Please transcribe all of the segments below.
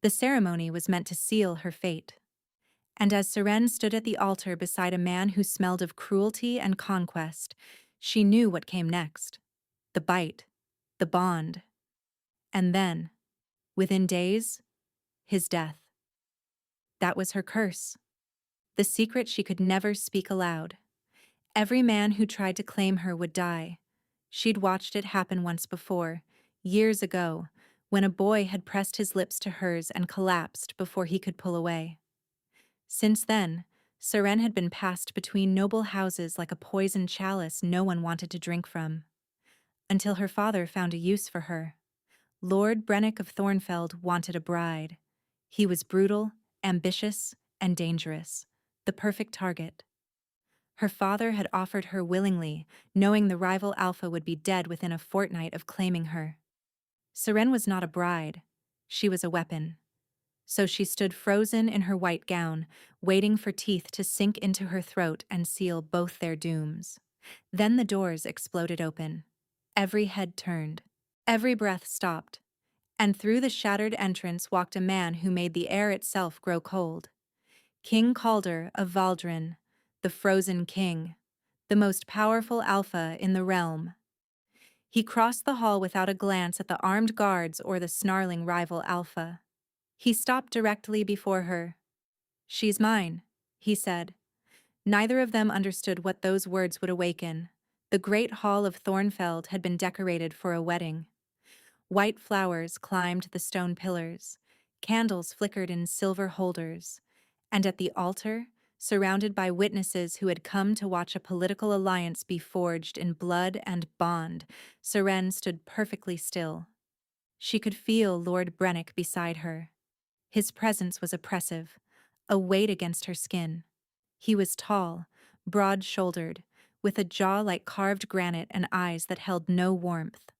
The ceremony was meant to seal her fate. And as Seren stood at the altar beside a man who smelled of cruelty and conquest, she knew what came next. The bite, the bond, and then, within days, his death. That was her curse. The secret she could never speak aloud. Every man who tried to claim her would die. She'd watched it happen once before, years ago, when a boy had pressed his lips to hers and collapsed before he could pull away. Since then, Seren had been passed between noble houses like a poisoned chalice no one wanted to drink from. Until her father found a use for her. Lord Brennick of Thornfeld wanted a bride. He was brutal, ambitious, and dangerous, the perfect target. Her father had offered her willingly, knowing the rival Alpha would be dead within a fortnight of claiming her. Seren was not a bride. She was a weapon. So she stood frozen in her white gown, waiting for teeth to sink into her throat and seal both their dooms. Then the doors exploded open. Every head turned. Every breath stopped. And through the shattered entrance walked a man who made the air itself grow cold. King Calder of Valdrin, the frozen king, the most powerful Alpha in the realm. He crossed the hall without a glance at the armed guards or the snarling rival Alpha. He stopped directly before her. "She's mine," he said. Neither of them understood what those words would awaken. The great hall of Thornfeld had been decorated for a wedding. White flowers climbed the stone pillars, candles flickered in silver holders, and at the altar, surrounded by witnesses who had come to watch a political alliance be forged in blood and bond, Seren stood perfectly still. She could feel Lord Brennick beside her. His presence was oppressive, a weight against her skin. He was tall, broad-shouldered, with a jaw like carved granite and eyes that held no warmth.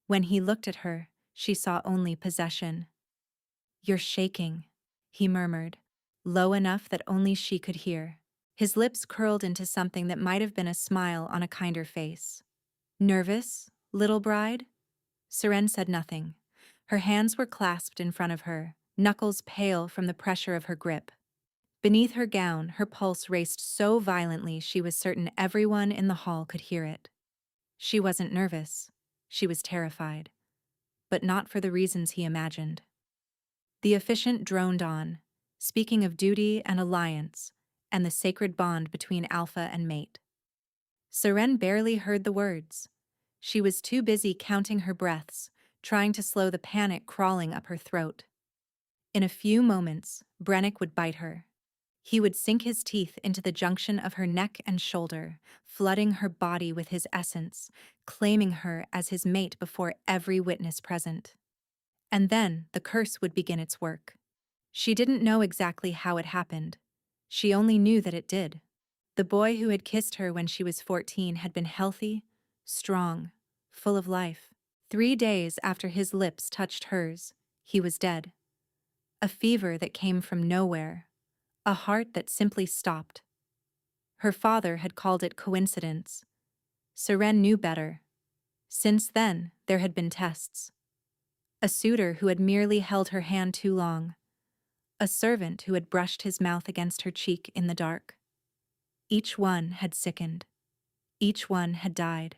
When he looked at her, she saw only possession. "You're shaking," he murmured, low enough that only she could hear. His lips curled into something that might have been a smile on a kinder face. "Nervous, little bride?" Seren said nothing. Her hands were clasped in front of her, knuckles pale from the pressure of her grip. Beneath her gown, her pulse raced so violently she was certain everyone in the hall could hear it. She wasn't nervous. She was terrified. But not for the reasons he imagined. The officiant droned on, speaking of duty and alliance, and the sacred bond between Alpha and mate. Seren barely heard the words. She was too busy counting her breaths, trying to slow the panic crawling up her throat. In a few moments, Brennick would bite her. He would sink his teeth into the junction of her neck and shoulder, flooding her body with his essence, claiming her as his mate before every witness present. And then the curse would begin its work. She didn't know exactly how it happened. She only knew that it did. The boy who had kissed her when she was 14 had been healthy, strong, full of life. 3 days after his lips touched hers, he was dead. A fever that came from nowhere. A heart that simply stopped. Her father had called it coincidence. Seren knew better. Since then, there had been tests. A suitor who had merely held her hand too long. A servant who had brushed his mouth against her cheek in the dark. Each one had sickened. Each one had died.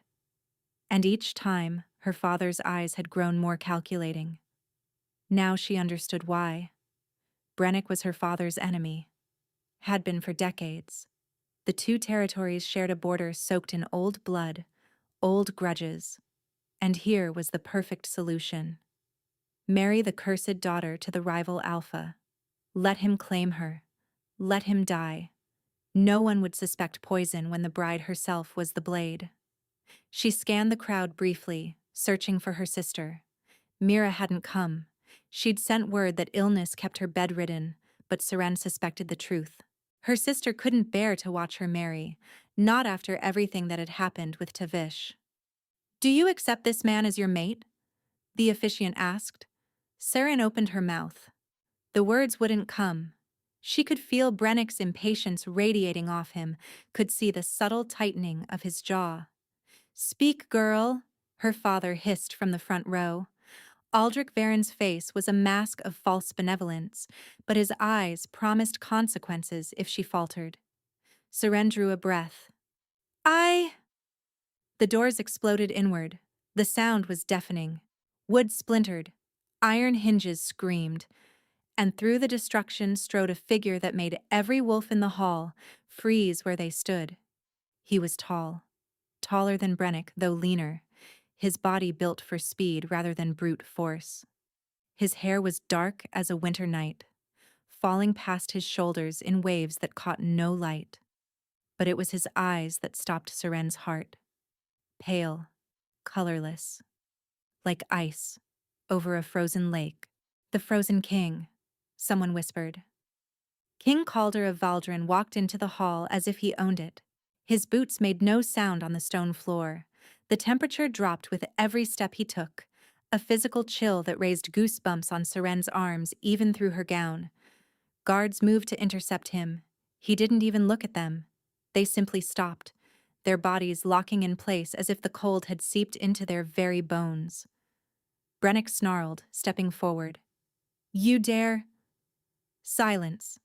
And each time, her father's eyes had grown more calculating. Now she understood why. Brennick was her father's enemy. Had been for decades. The two territories shared a border soaked in old blood, old grudges. And here was the perfect solution. Marry the cursed daughter to the rival Alpha. Let him claim her. Let him die. No one would suspect poison when the bride herself was the blade. She scanned the crowd briefly, searching for her sister. Mira hadn't come. She'd sent word that illness kept her bedridden, but Seren suspected the truth. Her sister couldn't bear to watch her marry, not after everything that had happened with Tavish. "Do you accept this man as your mate?" the officiant asked. Seren opened her mouth. The words wouldn't come. She could feel Brennick's impatience radiating off him, could see the subtle tightening of his jaw. "Speak, girl," her father hissed from the front row. Aldrich Varen's face was a mask of false benevolence, but his eyes promised consequences if she faltered. Seren drew a breath. I... The doors exploded inward. The sound was deafening. Wood splintered. Iron hinges screamed. And through the destruction strode a figure that made every wolf in the hall freeze where they stood. He was tall. Taller than Brennick, though leaner. His body built for speed rather than brute force. His hair was dark as a winter night, falling past his shoulders in waves that caught no light. But it was his eyes that stopped Seren's heart. Pale, colorless, like ice over a frozen lake. The Frozen King, someone whispered. King Calder of Valdren walked into the hall as if he owned it. His boots made no sound on the stone floor. The temperature dropped with every step he took, a physical chill that raised goosebumps on Seren's arms even through her gown. Guards moved to intercept him. He didn't even look at them. They simply stopped, their bodies locking in place as if the cold had seeped into their very bones. Brennick snarled, stepping forward. You dare? Silence.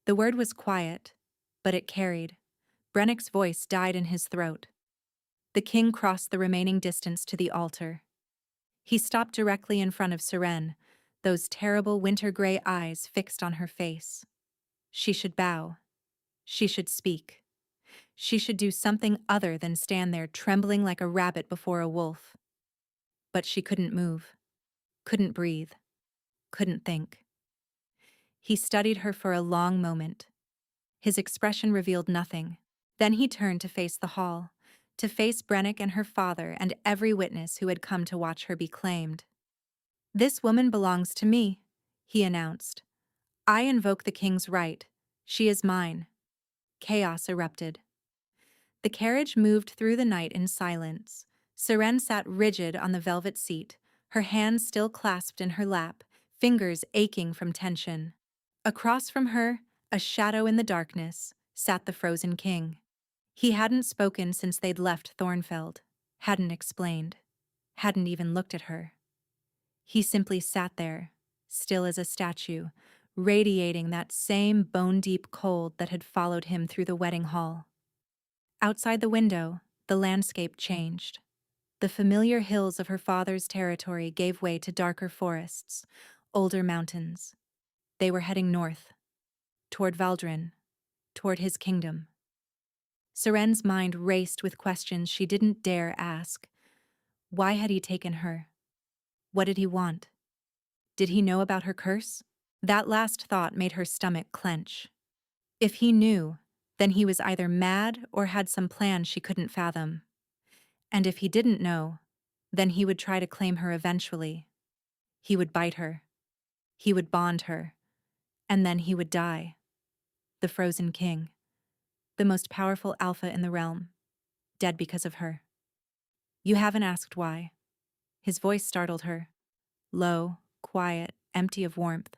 The word was quiet, but it carried. Brennick's voice died in his throat. The king crossed the remaining distance to the altar. He stopped directly in front of Seren, those terrible winter-gray eyes fixed on her face. She should bow. She should speak. She should do something other than stand there trembling like a rabbit before a wolf. But she couldn't move, couldn't breathe, couldn't think. He studied her for a long moment. His expression revealed nothing. Then he turned to face the hall, to face Brennick and her father and every witness who had come to watch her be claimed. This woman belongs to me, he announced. I invoke the king's right. She is mine. Chaos erupted. The carriage moved through the night in silence. Seren sat rigid on the velvet seat, her hands still clasped in her lap, fingers aching from tension. Across from her, a shadow in the darkness, sat the Frozen King. He hadn't spoken since they'd left Thornfeld, hadn't explained, hadn't even looked at her. He simply sat there, still as a statue, radiating that same bone-deep cold that had followed him through the wedding hall. Outside the window, the landscape changed. The familiar hills of her father's territory gave way to darker forests, older mountains. They were heading north, toward Valdren, toward his kingdom. Seren's mind raced with questions she didn't dare ask. Why had he taken her? What did he want? Did he know about her curse? That last thought made her stomach clench. If he knew, then he was either mad or had some plan she couldn't fathom. And if he didn't know, then he would try to claim her eventually. He would bite her. He would bond her. And then he would die. The Frozen King. The most powerful alpha in the realm. Dead because of her. You haven't asked why. His voice startled her. Low, quiet, empty of warmth.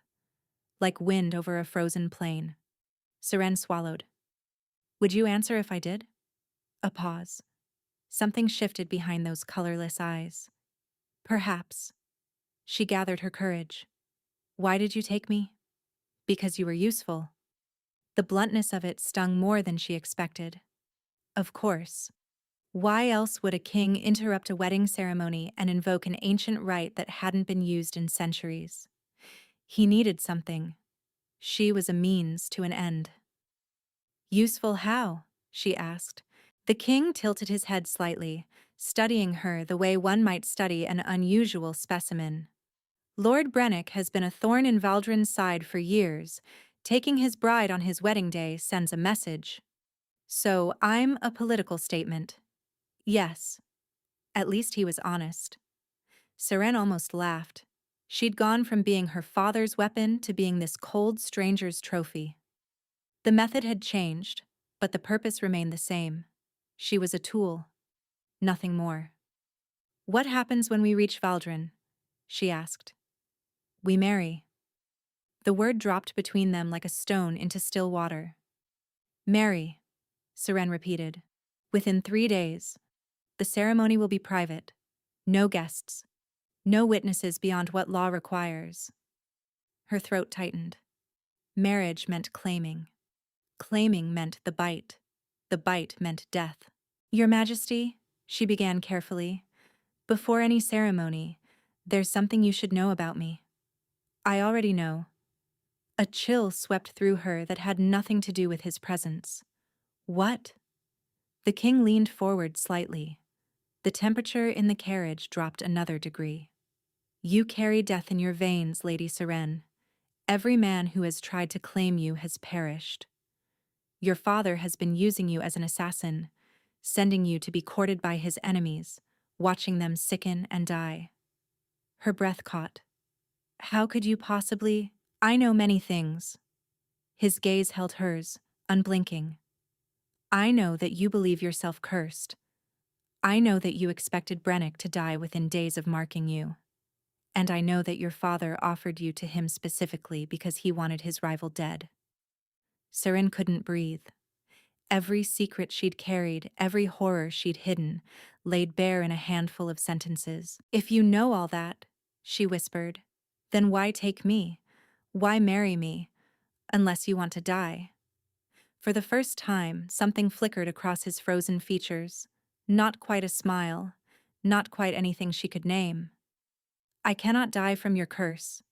Like wind over a frozen plain. Seren swallowed. Would you answer if I did? A pause. Something shifted behind those colorless eyes. Perhaps. She gathered her courage. Why did you take me? Because you were useful. The bluntness of it stung more than she expected. Of course. Why else would a king interrupt a wedding ceremony and invoke an ancient rite that hadn't been used in centuries? He needed something. She was a means to an end. Useful how? She asked. The king tilted his head slightly, studying her the way one might study an unusual specimen. Lord Brennick has been a thorn in Valdren's side for years. Taking his bride on his wedding day sends a message. So I'm a political statement. Yes. At least he was honest. Seren almost laughed. She'd gone from being her father's weapon to being this cold stranger's trophy. The method had changed, but the purpose remained the same. She was a tool. Nothing more. What happens when we reach Valdren? She asked. We marry. The word dropped between them like a stone into still water. Marry, Seren repeated. Within 3 days. The ceremony will be private. No guests. No witnesses beyond what law requires. Her throat tightened. Marriage meant claiming. Claiming meant the bite. The bite meant death. Your Majesty, she began carefully, before any ceremony, there's something you should know about me. I already know. A chill swept through her that had nothing to do with his presence. What? The king leaned forward slightly. The temperature in the carriage dropped another degree. You carry death in your veins, Lady Seren. Every man who has tried to claim you has perished. Your father has been using you as an assassin, sending you to be courted by his enemies, watching them sicken and die. Her breath caught. How could you possibly? I know many things. His gaze held hers, unblinking. I know that you believe yourself cursed. I know that you expected Brennick to die within days of marking you. And I know that your father offered you to him specifically because he wanted his rival dead. Seren couldn't breathe. Every secret she'd carried, every horror she'd hidden, laid bare in a handful of sentences. If you know all that, she whispered, then why take me? Why marry me? Unless you want to die. For the first time, something flickered across his frozen features. Not quite a smile, not quite anything she could name. I cannot die from your curse,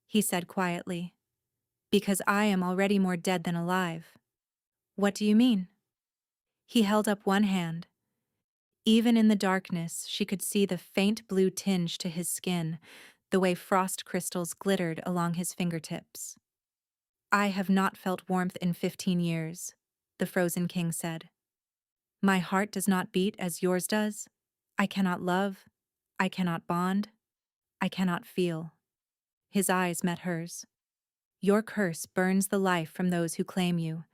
he said quietly, because I am already more dead than alive. What do you mean? He held up one hand. Even in the darkness, she could see the faint blue tinge to his skin, the way frost crystals glittered along his fingertips. I have not felt warmth in 15 years, the Frozen King said. My heart does not beat as yours does. I cannot love. I cannot bond. I cannot feel. His eyes met hers. Your curse burns the life from those who claim you,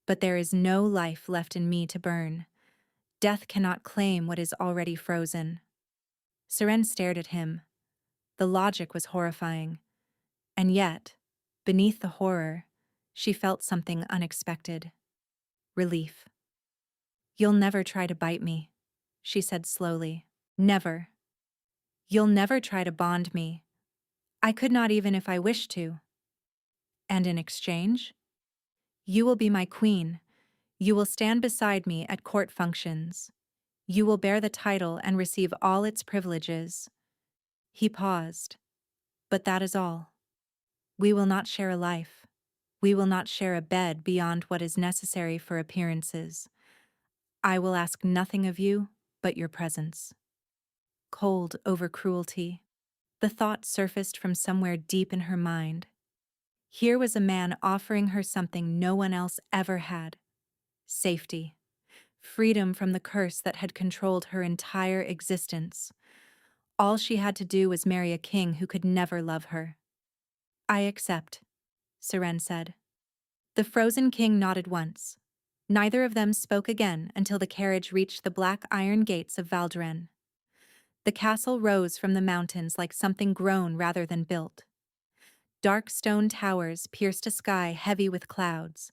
but there is no life left in me to burn. Death cannot claim what is already frozen. Seren stared at him. The logic was horrifying. And yet, beneath the horror, she felt something unexpected. Relief. You'll never try to bite me, she said slowly. Never. You'll never try to bond me. I could not even if I wished to. And in exchange? You will be my queen. You will stand beside me at court functions. You will bear the title and receive all its privileges. He paused. But that is all. We will not share a life. We will not share a bed beyond what is necessary for appearances. I will ask nothing of you but your presence. Cold over cruelty. The thought surfaced from somewhere deep in her mind. Here was a man offering her something no one else ever had. Safety. Freedom from the curse that had controlled her entire existence. All she had to do was marry a king who could never love her. I accept, Seren said. The Frozen King nodded once. Neither of them spoke again until the carriage reached the black iron gates of Valderen. The castle rose from the mountains like something grown rather than built. Dark stone towers pierced a sky heavy with clouds.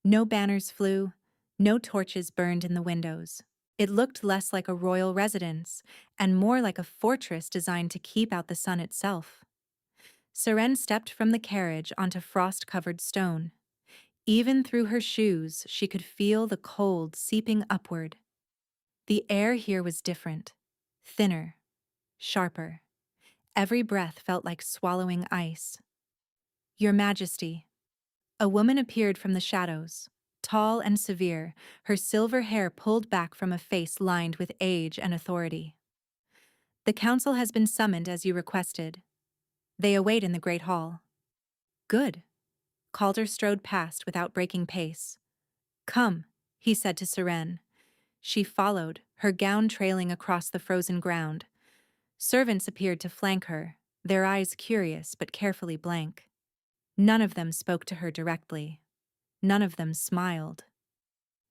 No banners flew, no torches burned in the windows. It looked less like a royal residence and more like a fortress designed to keep out the sun itself. Seren stepped from the carriage onto frost-covered stone. Even through her shoes, she could feel the cold seeping upward. The air here was different, thinner, sharper. Every breath felt like swallowing ice. Your Majesty. A woman appeared from the shadows, tall and severe, her silver hair pulled back from a face lined with age and authority. The council has been summoned as you requested. They await in the Great Hall. Good. Calder strode past without breaking pace. Come, he said to Seren. She followed, her gown trailing across the frozen ground. Servants appeared to flank her, their eyes curious but carefully blank. None of them spoke to her directly. None of them smiled.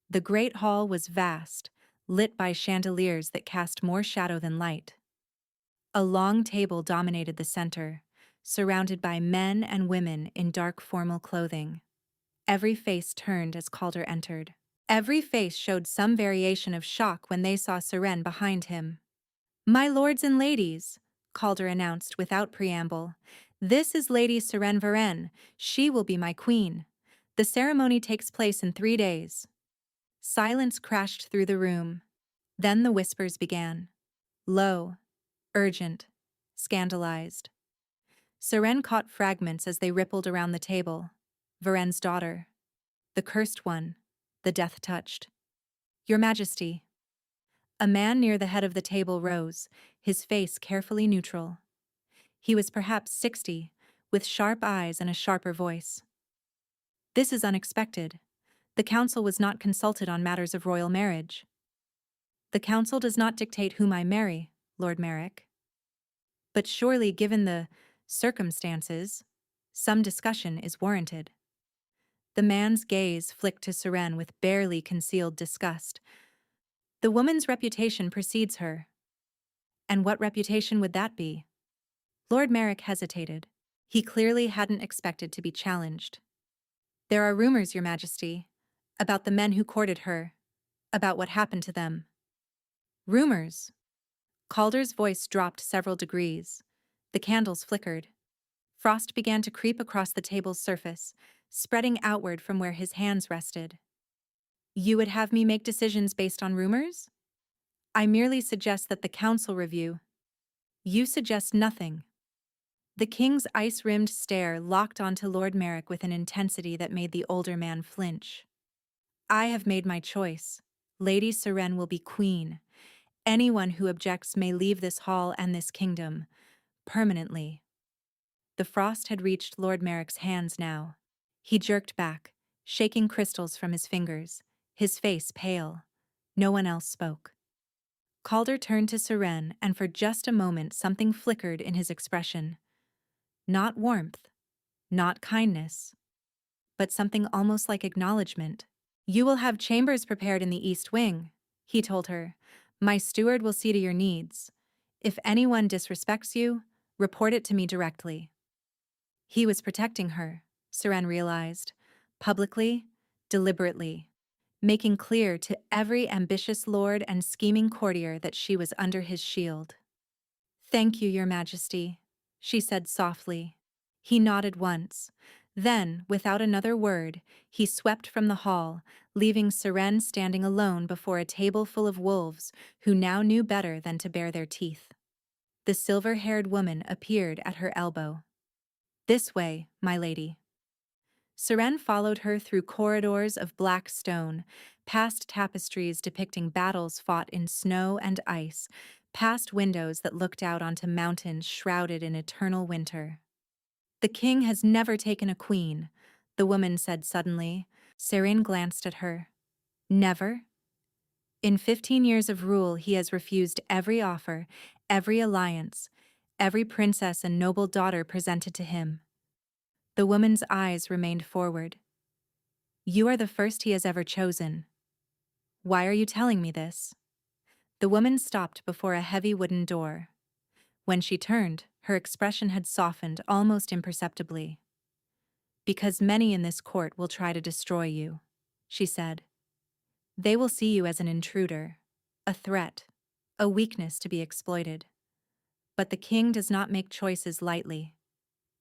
The great hall was vast, lit by chandeliers that cast more shadow than light. A long table dominated the center, surrounded by men and women in dark formal clothing. Every face turned as Calder entered. Every face showed some variation of shock when they saw Seren behind him. My lords and ladies, Calder announced without preamble. "This is Lady Seren Varen. She will be my queen. The ceremony takes place in 3 days." Silence crashed through the room. Then the whispers began. Low, urgent, scandalized. Seren caught fragments as they rippled around the table. Varen's daughter. The cursed one. The death-touched. "Your Majesty." A man near the head of the table rose, his face carefully neutral. He was perhaps 60, with sharp eyes and a sharper voice. "This is unexpected. The council was not consulted on matters of royal marriage." "The council does not dictate whom I marry, Lord Merrick. But surely, given the circumstances, some discussion is warranted." The man's gaze flicked to Seren with barely concealed disgust. "The woman's reputation precedes her." "And what reputation would that be?" Lord Merrick hesitated. He clearly hadn't expected to be challenged. "There are rumors, Your Majesty, about the men who courted her, about what happened to them." "Rumors?" Calder's voice dropped several degrees. The candles flickered. Frost began to creep across the table's surface, spreading outward from where his hands rested. "You would have me make decisions based on rumors?" "I merely suggest that the council review." "You suggest nothing." The king's ice-rimmed stare locked onto Lord Merrick with an intensity that made the older man flinch. "I have made my choice. Lady Seren will be queen. Anyone who objects may leave this hall and this kingdom, permanently." The frost had reached Lord Merrick's hands now. He jerked back, shaking crystals from his fingers, his face pale. No one else spoke. Calder turned to Seren, and for just a moment something flickered in his expression. Not warmth, not kindness, but something almost like acknowledgement. "You will have chambers prepared in the East Wing," he told her. "My steward will see to your needs. If anyone disrespects you, report it to me directly." He was protecting her, Seren realized, publicly, deliberately, making clear to every ambitious lord and scheming courtier that she was under his shield. "Thank you, Your Majesty," she said softly. He nodded once. Then, without another word, he swept from the hall, leaving Seren standing alone before a table full of wolves who now knew better than to bare their teeth. The silver-haired woman appeared at her elbow. "This way, my lady." Seren followed her through corridors of black stone, past tapestries depicting battles fought in snow and ice, past windows that looked out onto mountains shrouded in eternal winter. "The king has never taken a queen," the woman said suddenly. Seren glanced at her. "Never?" "In 15 years of rule he has refused every offer, every alliance, every princess and noble daughter presented to him." The woman's eyes remained forward. "You are the first he has ever chosen. Why are you telling me this?" The woman stopped before a heavy wooden door. When she turned, her expression had softened almost imperceptibly. "Because many in this court will try to destroy you," she said. "They will see you as an intruder, a threat, a weakness to be exploited. But the king does not make choices lightly.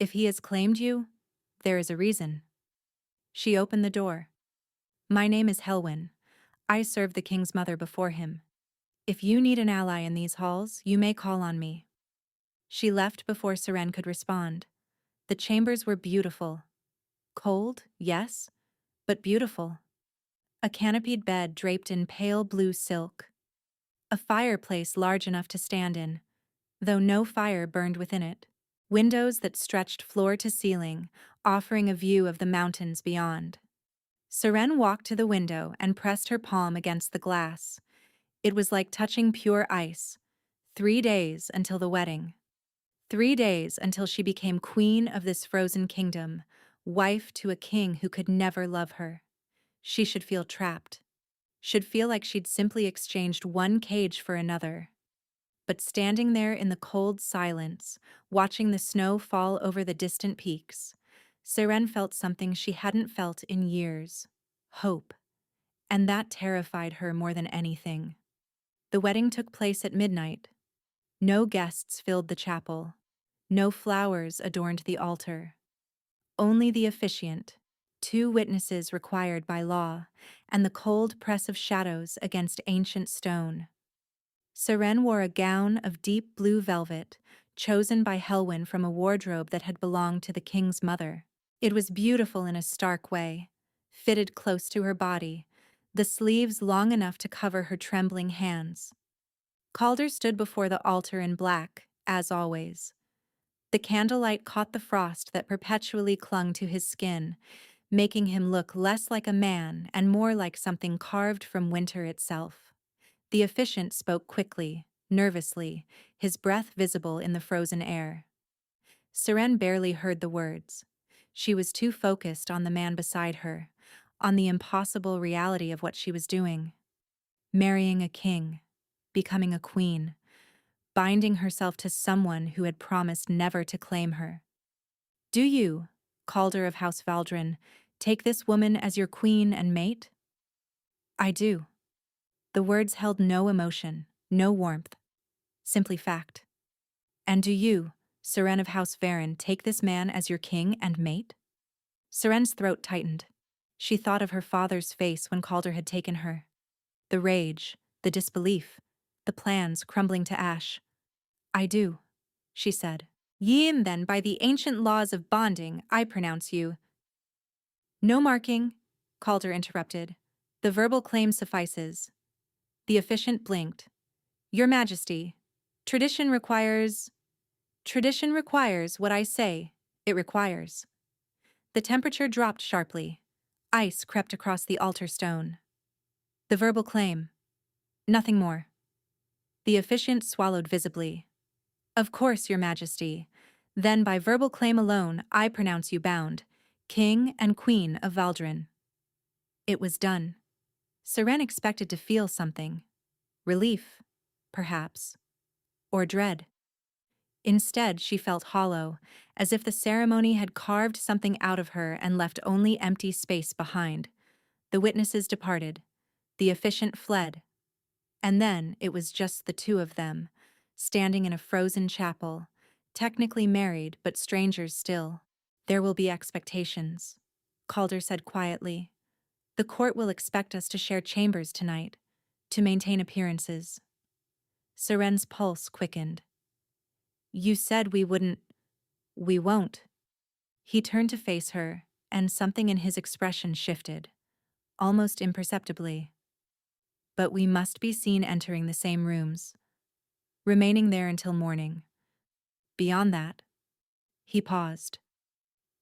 If he has claimed you, there is a reason." She opened the door. "My name is Helwyn. I served the king's mother before him. If you need an ally in these halls, you may call on me." She left before Seren could respond. The chambers were beautiful. Cold, yes, but beautiful. A canopied bed draped in pale blue silk. A fireplace large enough to stand in, though no fire burned within it. Windows that stretched floor to ceiling, offering a view of the mountains beyond. Seren walked to the window and pressed her palm against the glass. It was like touching pure ice. 3 days until the wedding. 3 days until she became queen of this frozen kingdom, wife to a king who could never love her. She should feel trapped. Should feel like she'd simply exchanged one cage for another. But standing there in the cold silence, watching the snow fall over the distant peaks, Seren felt something she hadn't felt in years. Hope. And that terrified her more than anything. The wedding took place at midnight. No guests filled the chapel. No flowers adorned the altar. Only the officiant, 2 witnesses required by law, and the cold press of shadows against ancient stone. Seren wore a gown of deep blue velvet, chosen by Helwyn from a wardrobe that had belonged to the king's mother. It was beautiful in a stark way, fitted close to her body, the sleeves long enough to cover her trembling hands. Calder stood before the altar in black, as always. The candlelight caught the frost that perpetually clung to his skin, making him look less like a man and more like something carved from winter itself. The officiant spoke quickly, nervously, his breath visible in the frozen air. Seren barely heard the words. She was too focused on the man beside her, on the impossible reality of what she was doing. Marrying a king, becoming a queen, binding herself to someone who had promised never to claim her. Do you, Calder of House Valdrin, take this woman as your queen and mate? I do. The words held no emotion, no warmth, simply fact. And do you, Seren of House Varen, take this man as your king and mate? Seren's throat tightened. She thought of her father's face when Calder had taken her. The rage, the disbelief, the plans crumbling to ash. I do, she said. Yin, then, by the ancient laws of bonding, I pronounce you. No marking, Calder interrupted. The verbal claim suffices. The officiant blinked. Your Majesty, tradition requires what I say it requires. The temperature dropped sharply. Ice crept across the altar stone. The verbal claim. Nothing more. The officiant swallowed visibly. Of course, Your Majesty. Then by verbal claim alone, I pronounce you bound, King and Queen of Valdrin. It was done. Seren expected to feel something. Relief, perhaps. Or dread. Instead, she felt hollow, as if the ceremony had carved something out of her and left only empty space behind. The witnesses departed. The officiant fled. And then it was just the 2 of them, standing in a frozen chapel, technically married but strangers still. There will be expectations, Calder said quietly. The court will expect us to share chambers tonight, to maintain appearances. Seren's pulse quickened. You said we wouldn't. We won't. He turned to face her, and something in his expression shifted, almost imperceptibly. But we must be seen entering the same rooms, remaining there until morning. Beyond that, he paused.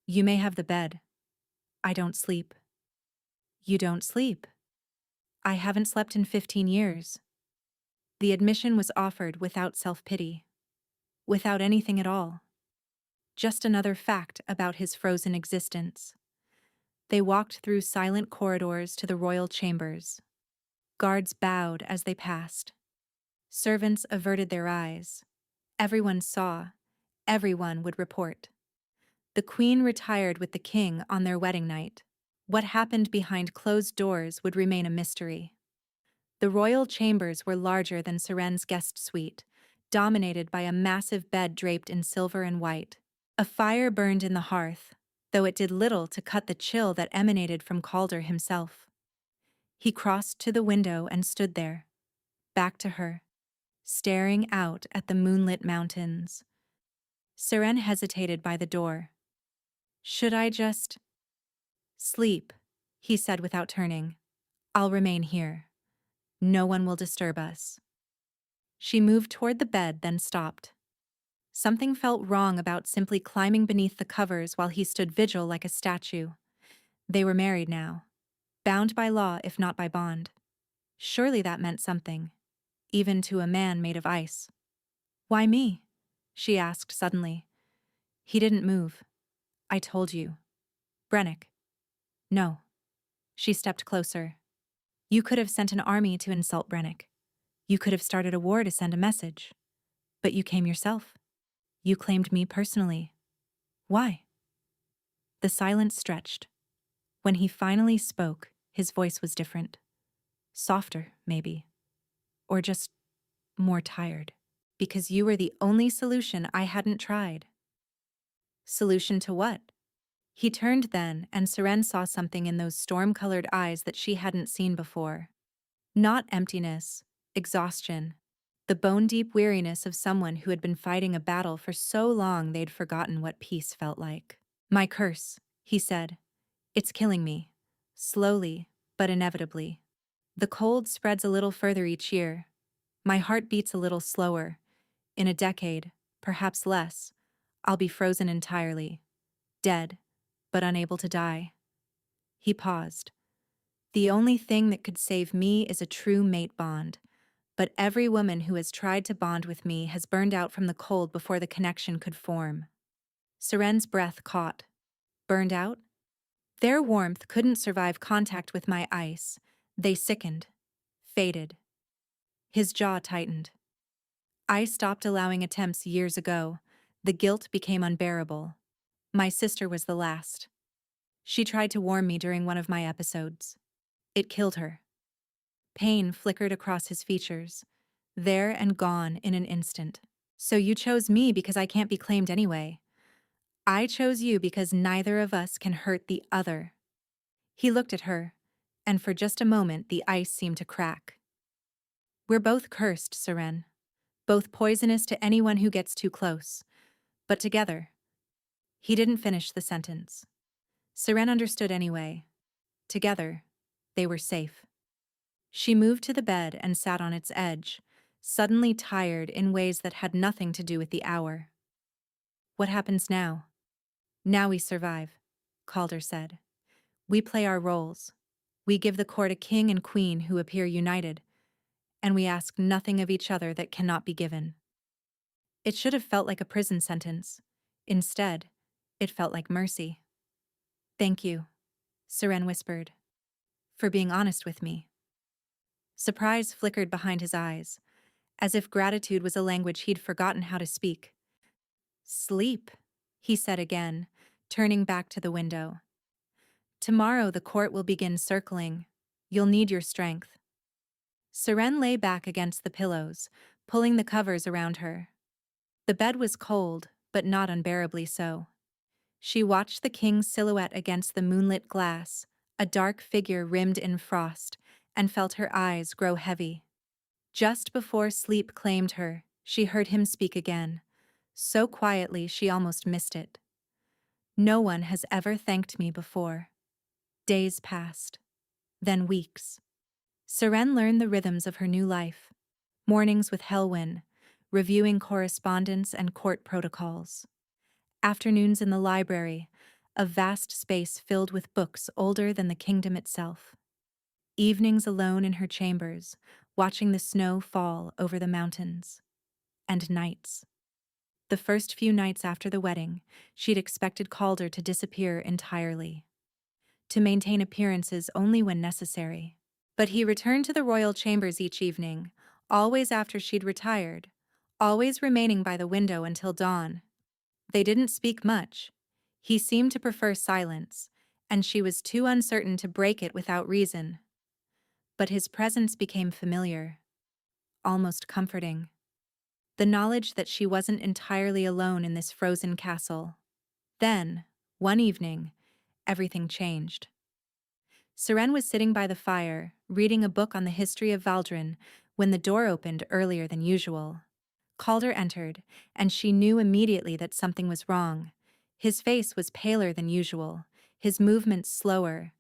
You may have the bed. I don't sleep. You don't sleep? I haven't slept in 15 years. The admission was offered without self-pity, without anything at all. Just another fact about his frozen existence. They walked through silent corridors to the royal chambers. Guards bowed as they passed. Servants averted their eyes. Everyone saw. Everyone would report. The queen retired with the king on their wedding night. What happened behind closed doors would remain a mystery. The royal chambers were larger than Seren's guest suite, dominated by a massive bed draped in silver and white. A fire burned in the hearth, though it did little to cut the chill that emanated from Calder himself. He crossed to the window and stood there, back to her, staring out at the moonlit mountains. Seren hesitated by the door. Should I just sleep? He said without turning. I'll remain here. No one will disturb us. She moved toward the bed, then stopped. Something felt wrong about simply climbing beneath the covers while he stood vigil like a statue. They were married now, bound by law if not by bond. Surely that meant something, even to a man made of ice. Why me? She asked suddenly. He didn't move. I told you. Brennick. No. She stepped closer. You could have sent an army to insult Brennick. You could have started a war to send a message. But you came yourself. You claimed me personally. Why? The silence stretched. When he finally spoke, his voice was different. Softer, maybe. Or just more tired. Because you were the only solution I hadn't tried. Solution to what? He turned then, and Seren saw something in those storm-colored eyes that she hadn't seen before. Not emptiness, exhaustion, the bone-deep weariness of someone who had been fighting a battle for so long they'd forgotten what peace felt like. My curse, he said. It's killing me. Slowly, but inevitably. The cold spreads a little further each year. My heart beats a little slower. In a decade, perhaps less, I'll be frozen entirely. Dead, but unable to die. He paused. The only thing that could save me is a true mate bond. But every woman who has tried to bond with me has burned out from the cold before the connection could form. Seren's breath caught. Burned out? Their warmth couldn't survive contact with my ice. They sickened. Faded. His jaw tightened. I stopped allowing attempts years ago. The guilt became unbearable. My sister was the last. She tried to warm me during one of my episodes. It killed her. Pain flickered across his features, there and gone in an instant. So you chose me because I can't be claimed anyway. I chose you because neither of us can hurt the other. He looked at her, and for just a moment the ice seemed to crack. We're both cursed, Seren. Both poisonous to anyone who gets too close. But together. He didn't finish the sentence. Seren understood anyway. Together, they were safe. She moved to the bed and sat on its edge, suddenly tired in ways that had nothing to do with the hour. What happens now? Now we survive, Calder said. We play our roles. We give the court a king and queen who appear united, and we ask nothing of each other that cannot be given. It should have felt like a prison sentence. Instead, it felt like mercy. Thank you, Seren whispered, for being honest with me. Surprise flickered behind his eyes, as if gratitude was a language he'd forgotten how to speak. Sleep, he said again, turning back to the window. Tomorrow the court will begin circling. You'll need your strength. Seren lay back against the pillows, pulling the covers around her. The bed was cold, but not unbearably so. She watched the king's silhouette against the moonlit glass, a dark figure rimmed in frost, and felt her eyes grow heavy. Just before sleep claimed her, she heard him speak again, so quietly she almost missed it. No one has ever thanked me before. Days passed, then weeks. Seren learned the rhythms of her new life. Mornings with Helwyn, reviewing correspondence and court protocols. Afternoons in the library, a vast space filled with books older than the kingdom itself. Evenings alone in her chambers, watching the snow fall over the mountains. And nights. The first few nights after the wedding, she'd expected Calder to disappear entirely. To maintain appearances only when necessary. But he returned to the royal chambers each evening, always after she'd retired, always remaining by the window until dawn. They didn't speak much. He seemed to prefer silence, and she was too uncertain to break it without reason. But his presence became familiar, almost comforting. The knowledge that she wasn't entirely alone in this frozen castle. Then, one evening, everything changed. Seren was sitting by the fire, reading a book on the history of Valdrin, when the door opened earlier than usual. Calder entered, and she knew immediately that something was wrong. His face was paler than usual, his movements slower,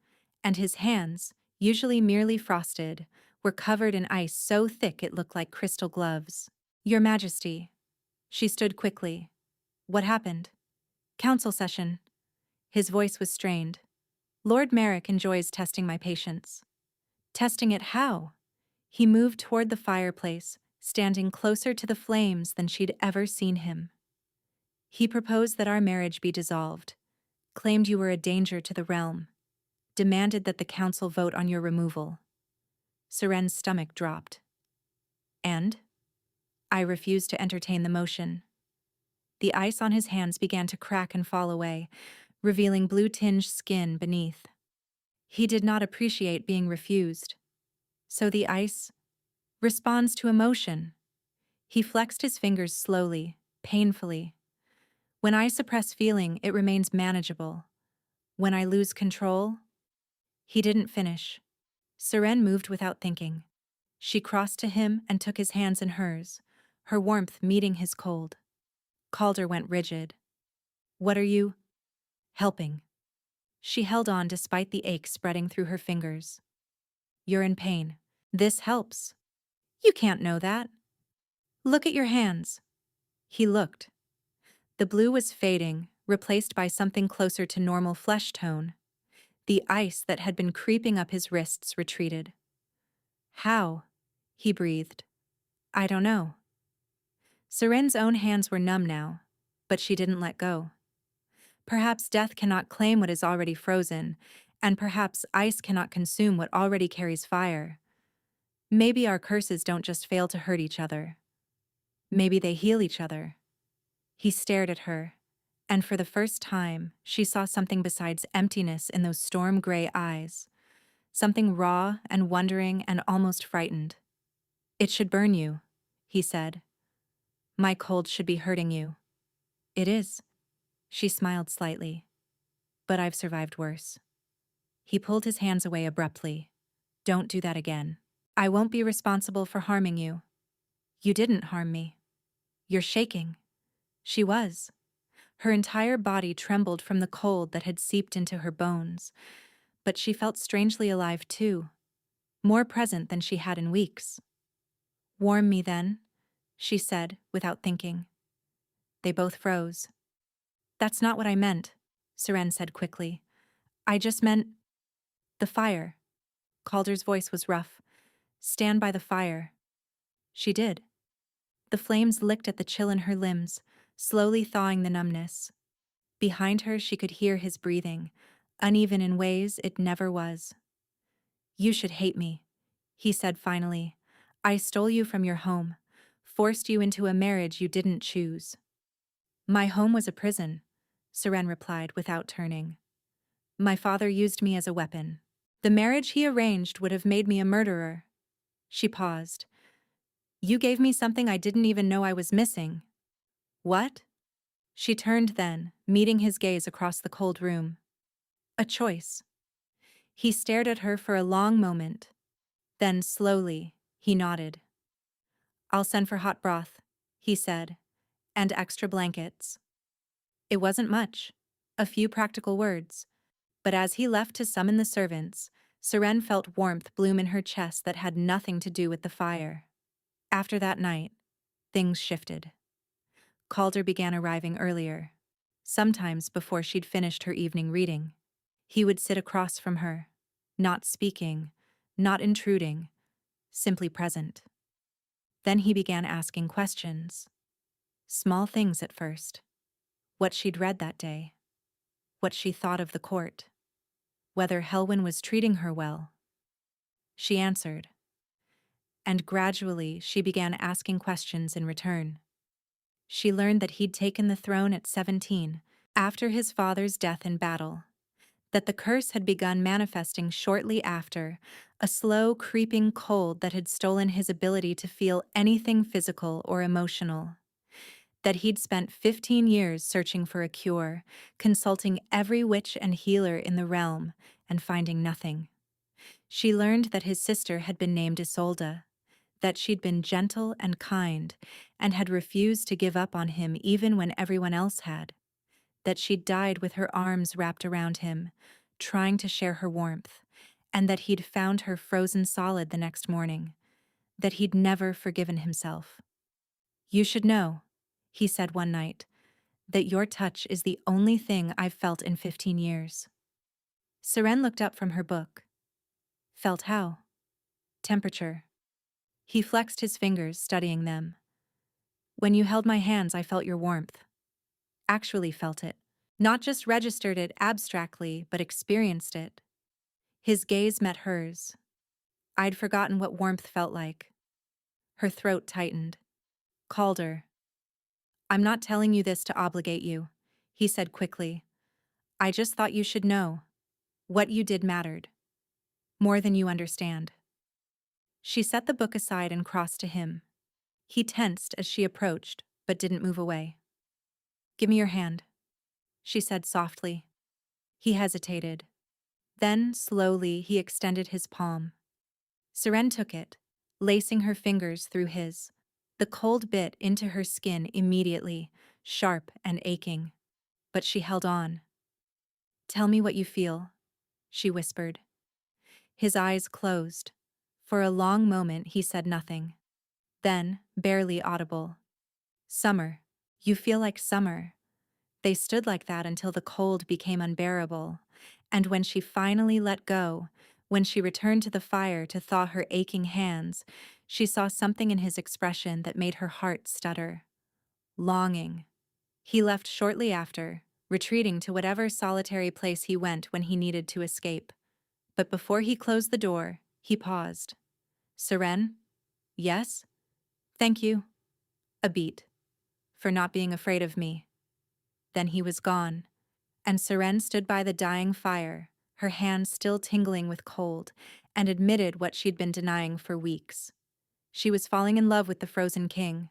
and his hands, usually merely frosted, were covered in ice so thick it looked like crystal gloves. Your Majesty. She stood quickly. What happened? Council session. His voice was strained. Lord Merrick enjoys testing my patience. Testing it how? He moved toward the fireplace, standing closer to the flames than she'd ever seen him. He proposed that our marriage be dissolved, claimed you were a danger to the realm, demanded that the council vote on your removal. Seren's stomach dropped. And? I refused to entertain the motion. The ice on his hands began to crack and fall away, revealing blue-tinged skin beneath. He did not appreciate being refused. So the ice responds to emotion. He flexed his fingers slowly, painfully. When I suppress feeling, it remains manageable. When I lose control, he didn't finish. Seren moved without thinking. She crossed to him and took his hands in hers, her warmth meeting his cold. Calder went rigid. What are you? Helping. She held on despite the ache spreading through her fingers. You're in pain. This helps. You can't know that. Look at your hands. He looked. The blue was fading, replaced by something closer to normal flesh tone. The ice that had been creeping up his wrists retreated. How? He breathed. I don't know. Seren's own hands were numb now, but she didn't let go. Perhaps death cannot claim what is already frozen, and perhaps ice cannot consume what already carries fire. Maybe our curses don't just fail to hurt each other. Maybe they heal each other. He stared at her, and for the first time, she saw something besides emptiness in those storm-gray eyes. Something raw and wondering and almost frightened. It should burn you, he said. My cold should be hurting you. It is. She smiled slightly. But I've survived worse. He pulled his hands away abruptly. Don't do that again. I won't be responsible for harming you. You didn't harm me. You're shaking. She was. Her entire body trembled from the cold that had seeped into her bones. But she felt strangely alive too, more present than she had in weeks. Warm me then, she said without thinking. They both froze. That's not what I meant, Seren said quickly. I just meant the fire. Calder's voice was rough. Stand by the fire. She did. The flames licked at the chill in her limbs, slowly thawing the numbness. Behind her she could hear his breathing, uneven in ways it never was. You should hate me, he said finally. I stole you from your home, forced you into a marriage you didn't choose. My home was a prison, Seren replied without turning. My father used me as a weapon. The marriage he arranged would have made me a murderer. She paused. You gave me something I didn't even know I was missing. What? She turned then, meeting his gaze across the cold room. A choice. He stared at her for a long moment. Then, slowly, he nodded. I'll send for hot broth, he said, and extra blankets. It wasn't much, a few practical words, but as he left to summon the servants, Seren felt warmth bloom in her chest that had nothing to do with the fire. After that night, things shifted. Calder began arriving earlier, sometimes before she'd finished her evening reading. He would sit across from her, not speaking, not intruding, simply present. Then he began asking questions. Small things at first. What she'd read that day. What she thought of the court. Whether Helwyn was treating her well. She answered. And gradually she began asking questions in return. She learned that he'd taken the throne at 17, after his father's death in battle. That the curse had begun manifesting shortly after, a slow, creeping cold that had stolen his ability to feel anything physical or emotional. That he'd spent 15 years searching for a cure, consulting every witch and healer in the realm, and finding nothing. She learned that his sister had been named Isolde, that she'd been gentle and kind, and had refused to give up on him even when everyone else had. That she'd died with her arms wrapped around him, trying to share her warmth, and that he'd found her frozen solid the next morning, that he'd never forgiven himself. You should know, he said one night, that your touch is the only thing I've felt in 15 years. Seren looked up from her book. Felt how? Temperature. He flexed his fingers, studying them. When you held my hands, I felt your warmth. Actually felt it. Not just registered it abstractly, but experienced it. His gaze met hers. I'd forgotten what warmth felt like. Her throat tightened. Calder. I'm not telling you this to obligate you, he said quickly. I just thought you should know. What you did mattered. More than you understand. She set the book aside and crossed to him. He tensed as she approached, but didn't move away. "Give me your hand," she said softly. He hesitated. Then, slowly, he extended his palm. Seren took it, lacing her fingers through his. The cold bit into her skin immediately, sharp and aching. But she held on. "Tell me what you feel," she whispered. His eyes closed. For a long moment he said nothing. Then, barely audible, "Summer. You feel like summer." They stood like that until the cold became unbearable, and when she finally let go, when she returned to the fire to thaw her aching hands, she saw something in his expression that made her heart stutter. Longing. He left shortly after, retreating to whatever solitary place he went when he needed to escape. But before he closed the door, he paused. "Seren? Yes? Thank you." A beat. "For not being afraid of me." Then he was gone, and Seren stood by the dying fire, her hands still tingling with cold, and admitted what she'd been denying for weeks. She was falling in love with the Frozen King.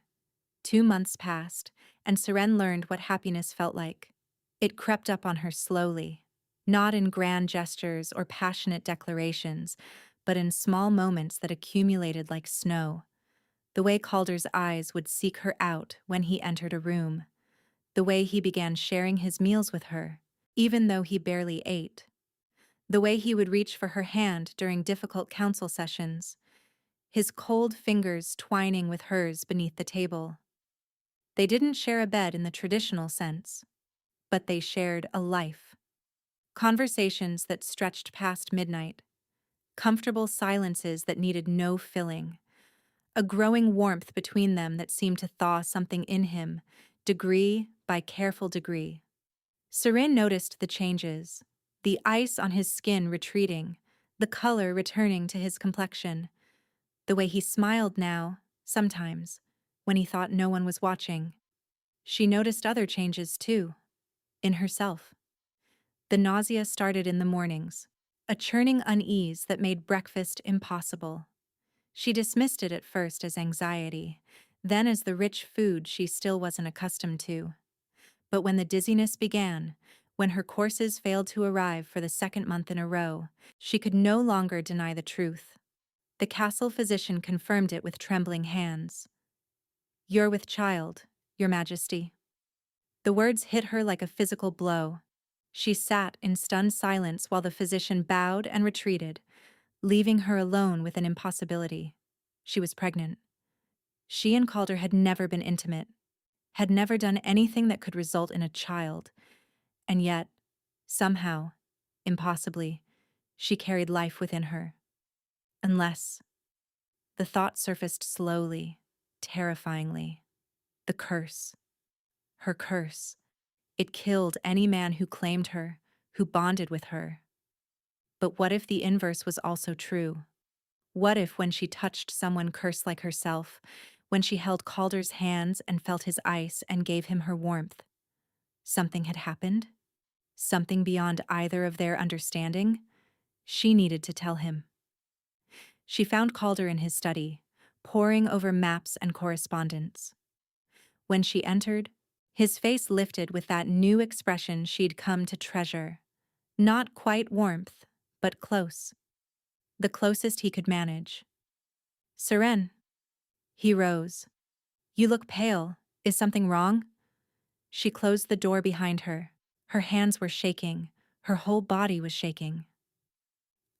2 months passed, and Seren learned what happiness felt like. It crept up on her slowly, not in grand gestures or passionate declarations, but in small moments that accumulated like snow. The way Calder's eyes would seek her out when he entered a room. The way he began sharing his meals with her, even though he barely ate. The way he would reach for her hand during difficult council sessions, his cold fingers twining with hers beneath the table. They didn't share a bed in the traditional sense, but they shared a life. Conversations that stretched past midnight, comfortable silences that needed no filling, a growing warmth between them that seemed to thaw something in him, degree by careful degree. Seren noticed the changes, the ice on his skin retreating, the color returning to his complexion, the way he smiled now, sometimes, when he thought no one was watching. She noticed other changes too, in herself. The nausea started in the mornings, a churning unease that made breakfast impossible. She dismissed it at first as anxiety, then as the rich food she still wasn't accustomed to. But when the dizziness began, when her courses failed to arrive for the second month in a row, she could no longer deny the truth. The castle physician confirmed it with trembling hands. "You're with child, Your Majesty." The words hit her like a physical blow. She sat in stunned silence while the physician bowed and retreated, leaving her alone with an impossibility. She was pregnant. She and Calder had never been intimate, had never done anything that could result in a child, and yet, somehow, impossibly, she carried life within her. Unless, the thought surfaced slowly, terrifyingly. The curse. Her curse. It killed any man who claimed her, who bonded with her. But what if the inverse was also true? What if when she touched someone cursed like herself, when she held Calder's hands and felt his ice and gave him her warmth, something had happened? Something beyond either of their understanding? She needed to tell him. She found Calder in his study, poring over maps and correspondence. When she entered, his face lifted with that new expression she'd come to treasure. Not quite warmth, but close. The closest he could manage. "Seren." He rose. "You look pale. Is something wrong?" She closed the door behind her. Her hands were shaking. Her whole body was shaking.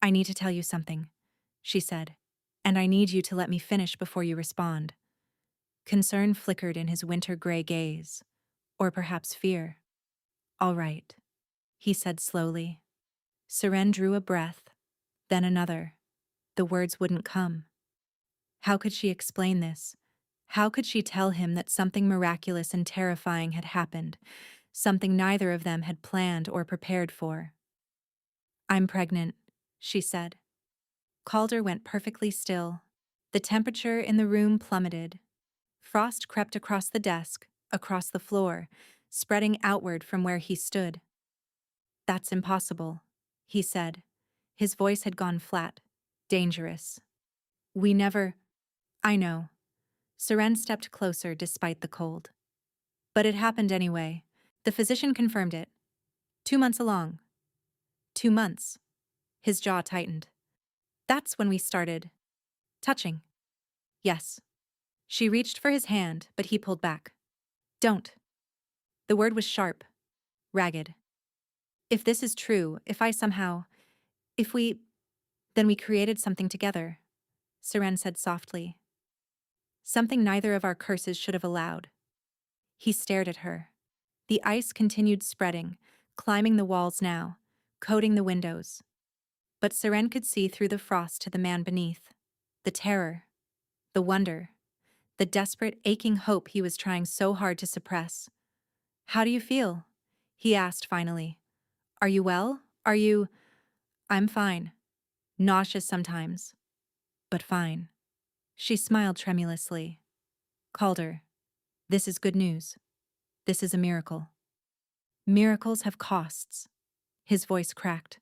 "I need to tell you something," she said, "and I need you to let me finish before you respond." Concern flickered in his winter gray gaze. Or perhaps fear. "All right," he said slowly. Seren drew a breath, then another. The words wouldn't come. How could she explain this? How could she tell him that something miraculous and terrifying had happened, something neither of them had planned or prepared for? "I'm pregnant," she said. Calder went perfectly still. The temperature in the room plummeted. Frost crept across the desk, across the floor, spreading outward from where he stood. "That's impossible," he said. His voice had gone flat. "Dangerous. We never—" "I know." Seren stepped closer despite the cold. But it happened anyway. The physician confirmed it. 2 months along. 2 months. His jaw tightened. That's when we started. Touching. Yes. She reached for his hand, but he pulled back. Don't. The word was sharp. Ragged. If this is true, if I somehow... If we... Then we created something together, Seren said softly. Something neither of our curses should have allowed. He stared at her. The ice continued spreading, climbing the walls now, coating the windows. But Seren could see through the frost to the man beneath. The terror. The wonder. The desperate, aching hope he was trying so hard to suppress. How do you feel? He asked finally. Are you well? Are you... I'm fine. Nauseous sometimes. But fine. She smiled tremulously. Calder. This is good news. This is a miracle. Miracles have costs. His voice cracked.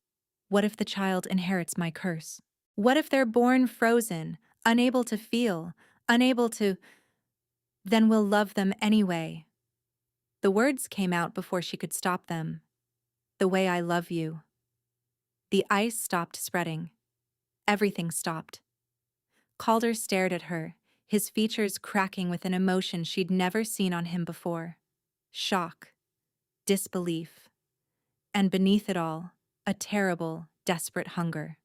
What if the child inherits my curse? What if they're born frozen, unable to feel, unable to... Then we'll love them anyway. The words came out before she could stop them. The way I love you. The ice stopped spreading. Everything stopped. Calder stared at her, his features cracking with an emotion she'd never seen on him before. Shock. Disbelief. And beneath it all, a terrible, desperate hunger.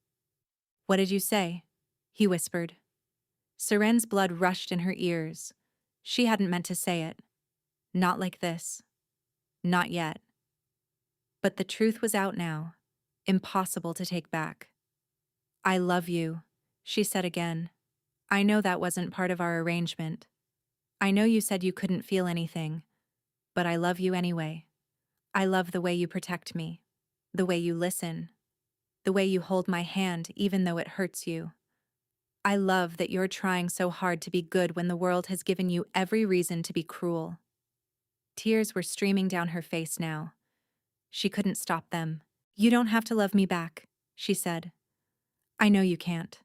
What did you say? He whispered. Seren's blood rushed in her ears. She hadn't meant to say it. Not like this. Not yet. But the truth was out now. Impossible to take back. I love you, she said again. I know that wasn't part of our arrangement. I know you said you couldn't feel anything, but I love you anyway. I love the way you protect me, the way you listen, the way you hold my hand even though it hurts you. I love that you're trying so hard to be good when the world has given you every reason to be cruel. Tears were streaming down her face now. She couldn't stop them. You don't have to love me back, she said. I know you can't.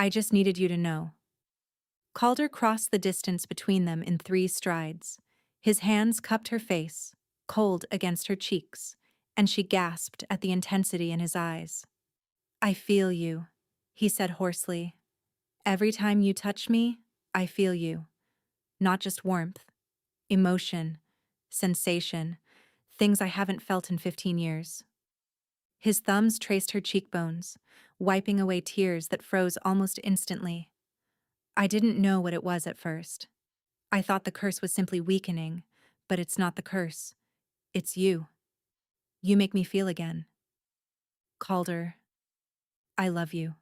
I just needed you to know. Calder crossed the distance between them in 3 strides. His hands cupped her face, cold against her cheeks, and she gasped at the intensity in his eyes. I feel you, he said hoarsely. Every time you touch me, I feel you. Not just warmth, emotion, sensation, things I haven't felt in 15 years. His thumbs traced her cheekbones, wiping away tears that froze almost instantly. I didn't know what it was at first. I thought the curse was simply weakening, but it's not the curse. It's you. You make me feel again. Calder, I love you.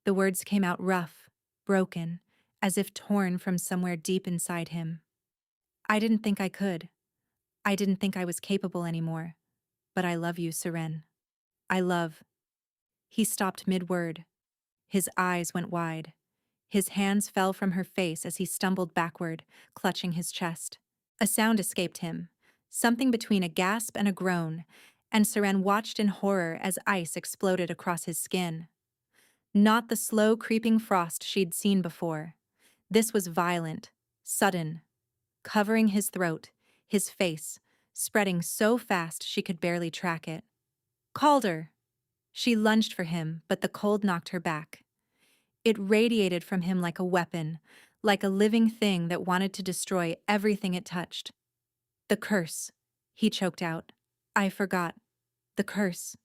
The words came out rough, broken, as if torn from somewhere deep inside him. I didn't think I could. I didn't think I was capable anymore. But I love you, Seren. I love... He stopped mid-word. His eyes went wide. His hands fell from her face as he stumbled backward, clutching his chest. A sound escaped him, something between a gasp and a groan, and Seren watched in horror as ice exploded across his skin. Not the slow, creeping frost she'd seen before. This was violent, sudden, covering his throat, his face, spreading so fast she could barely track it. Calder! She lunged for him, but the cold knocked her back. It radiated from him like a weapon, like a living thing that wanted to destroy everything it touched. The curse, he choked out. I forgot. The curse.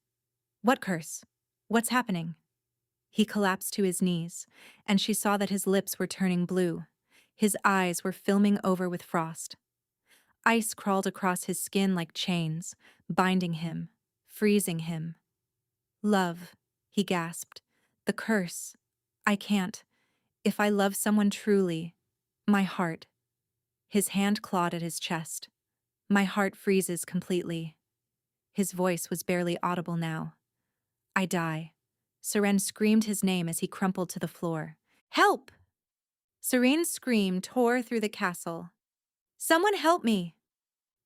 What curse? What's happening? He collapsed to his knees, and she saw that his lips were turning blue. His eyes were filming over with frost. Ice crawled across his skin like chains, binding him, freezing him. Love, he gasped. The curse. I can't. If I love someone truly, my heart. His hand clawed at his chest. My heart freezes completely. His voice was barely audible now. I die. Seren screamed his name as he crumpled to the floor. Help! Serene's scream tore through the castle. Someone help me!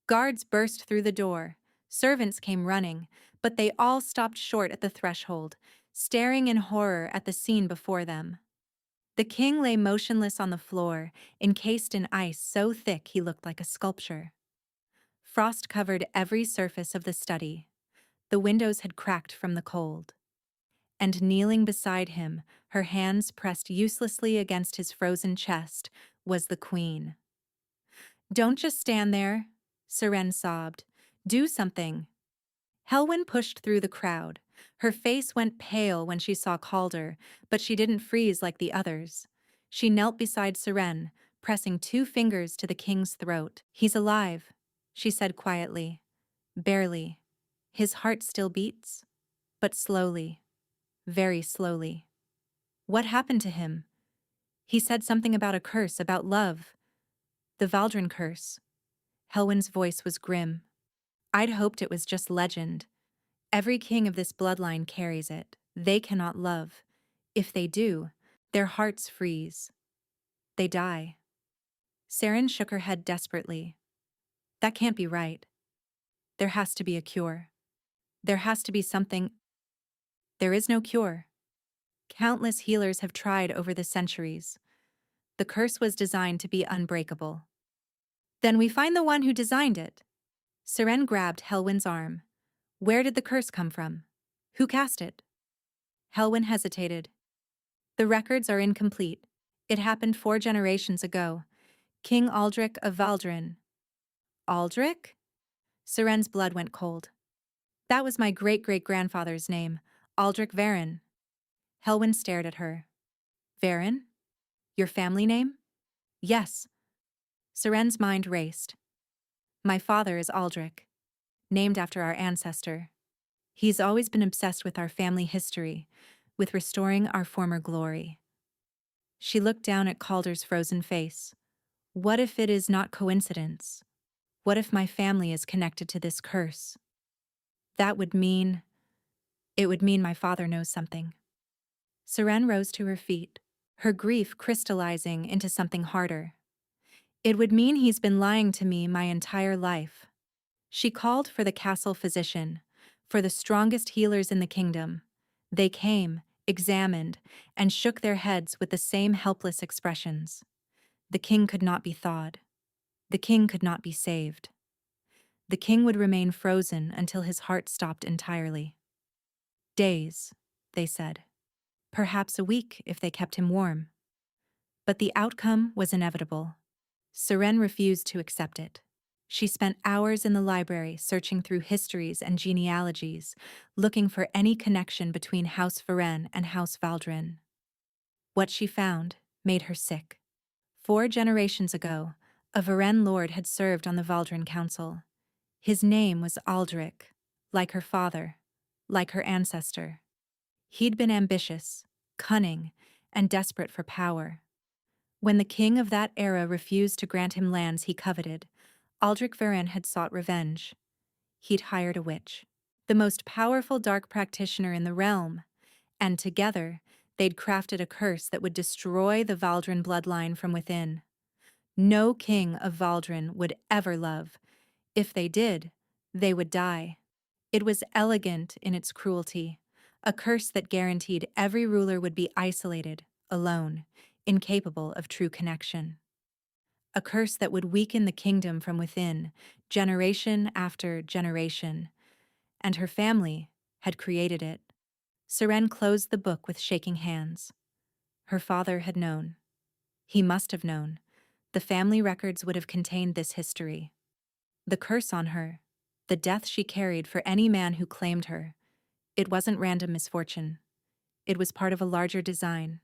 Guards burst through the door. Servants came running, but they all stopped short at the threshold, staring in horror at the scene before them. The king lay motionless on the floor, encased in ice so thick he looked like a sculpture. Frost covered every surface of the study. The windows had cracked from the cold. And kneeling beside him, her hands pressed uselessly against his frozen chest, was the queen. "Don't just stand there," Seren sobbed. "Do something." Helwyn pushed through the crowd. Her face went pale when she saw Calder, but she didn't freeze like the others. She knelt beside Seren, pressing 2 fingers to the king's throat. "He's alive," she said quietly. "Barely. His heart still beats, but slowly. Very slowly." "What happened to him?" "He said something about a curse, about love. The Valdrin curse." Helwyn's voice was grim. "I'd hoped it was just legend. Every king of this bloodline carries it. They cannot love. If they do, their hearts freeze. They die." Saren shook her head desperately. "That can't be right. There has to be a cure. There has to be something." "There is no cure. Countless healers have tried over the centuries. The curse was designed to be unbreakable." "Then we find the one who designed it." Seren grabbed Helwyn's arm. "Where did the curse come from? Who cast it?" Helwyn hesitated. "The records are incomplete. It happened 4 generations ago. King Aldrich of Valdrin." "Aldrich?" Seren's blood went cold. "That was my great-great-grandfather's name, Aldrich Varen." Helwyn stared at her. "Varen? Your family name?" "Yes." Seren's mind raced. "My father is Aldrich, named after our ancestor. He's always been obsessed with our family history, with restoring our former glory." She looked down at Calder's frozen face. "What if it is not coincidence? What if my family is connected to this curse? That would mean... It would mean my father knows something." Seren rose to her feet, her grief crystallizing into something harder. "It would mean he's been lying to me my entire life." She called for the castle physician, for the strongest healers in the kingdom. They came, examined, and shook their heads with the same helpless expressions. The king could not be thawed. The king could not be saved. The king would remain frozen until his heart stopped entirely. "Days," they said. "Perhaps a week if they kept him warm." But the outcome was inevitable. Seren refused to accept it. She spent hours in the library searching through histories and genealogies, looking for any connection between House Varen and House Valdrin. What she found made her sick. 4 generations ago, a Varen lord had served on the Valdrin Council. His name was Aldrich, like her father, like her ancestor. He'd been ambitious, cunning, and desperate for power. When the king of that era refused to grant him lands he coveted, Aldrich Varen had sought revenge. He'd hired a witch, the most powerful dark practitioner in the realm, and together they'd crafted a curse that would destroy the Valdrin bloodline from within. No king of Valdrin would ever love. If they did, they would die. It was elegant in its cruelty, a curse that guaranteed every ruler would be isolated, alone, incapable of true connection. A curse that would weaken the kingdom from within, generation after generation. And her family had created it. Seren closed the book with shaking hands. Her father had known. He must have known. The family records would have contained this history. The curse on her, the death she carried for any man who claimed her, it wasn't random misfortune. It was part of a larger design.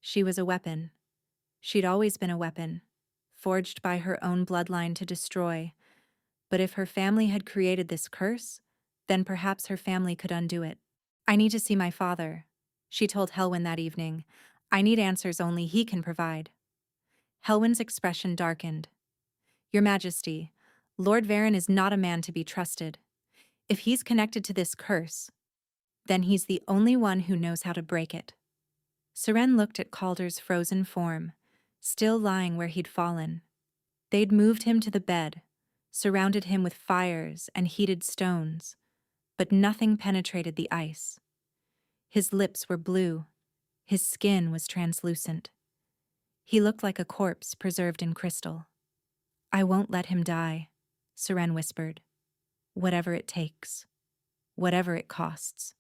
She was a weapon. She'd always been a weapon, forged by her own bloodline to destroy. But if her family had created this curse, then perhaps her family could undo it. "I need to see my father," she told Helwyn that evening. "I need answers only he can provide." Helwyn's expression darkened. "Your Majesty, Lord Varen is not a man to be trusted. If he's connected to this curse, then he's the only one who knows how to break it." Seren looked at Calder's frozen form, still lying where he'd fallen. They'd moved him to the bed, surrounded him with fires and heated stones, but nothing penetrated the ice. His lips were blue. His skin was translucent. He looked like a corpse preserved in crystal. I won't let him die, Seren whispered. Whatever it takes. Whatever it costs.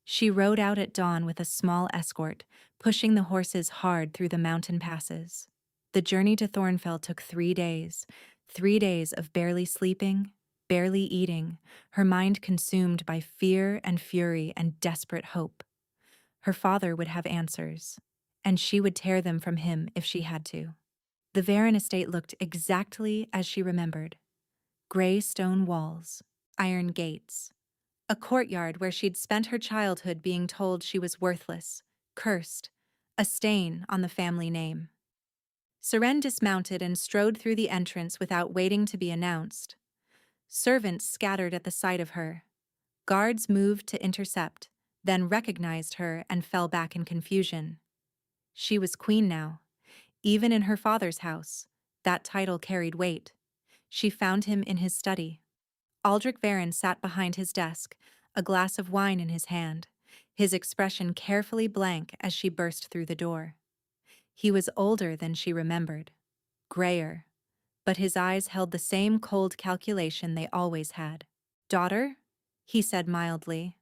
She rode out at dawn with a small escort, pushing the horses hard through the mountain passes. The journey to Thornfell took 3 days. 3 days of barely sleeping, barely eating, her mind consumed by fear and fury and desperate hope. Her father would have answers, and she would tear them from him if she had to. The Varen estate looked exactly as she remembered. Gray stone walls, iron gates, a courtyard where she'd spent her childhood being told she was worthless, cursed, a stain on the family name. Seren dismounted and strode through the entrance without waiting to be announced. Servants scattered at the sight of her. Guards moved to intercept, then recognized her and fell back in confusion. She was queen now. Even in her father's house, that title carried weight. She found him in his study. Aldrich Varen sat behind his desk, a glass of wine in his hand, his expression carefully blank as she burst through the door. He was older than she remembered, grayer, but his eyes held the same cold calculation they always had. "Daughter?" he said mildly.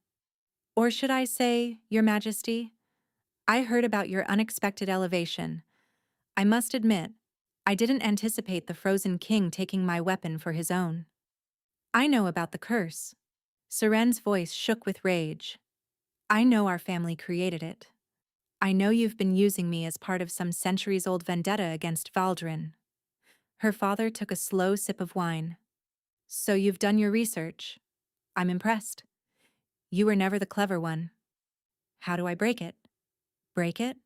"Or should I say, Your Majesty? I heard about your unexpected elevation. I must admit, I didn't anticipate the Frozen King taking my weapon for his own. I know about the curse." Seren's voice shook with rage. "I know our family created it. I know you've been using me as part of some centuries-old vendetta against Valdrin." Her father took a slow sip of wine. "So you've done your research. I'm impressed. You were never the clever one. How do I break it?" "Break it?"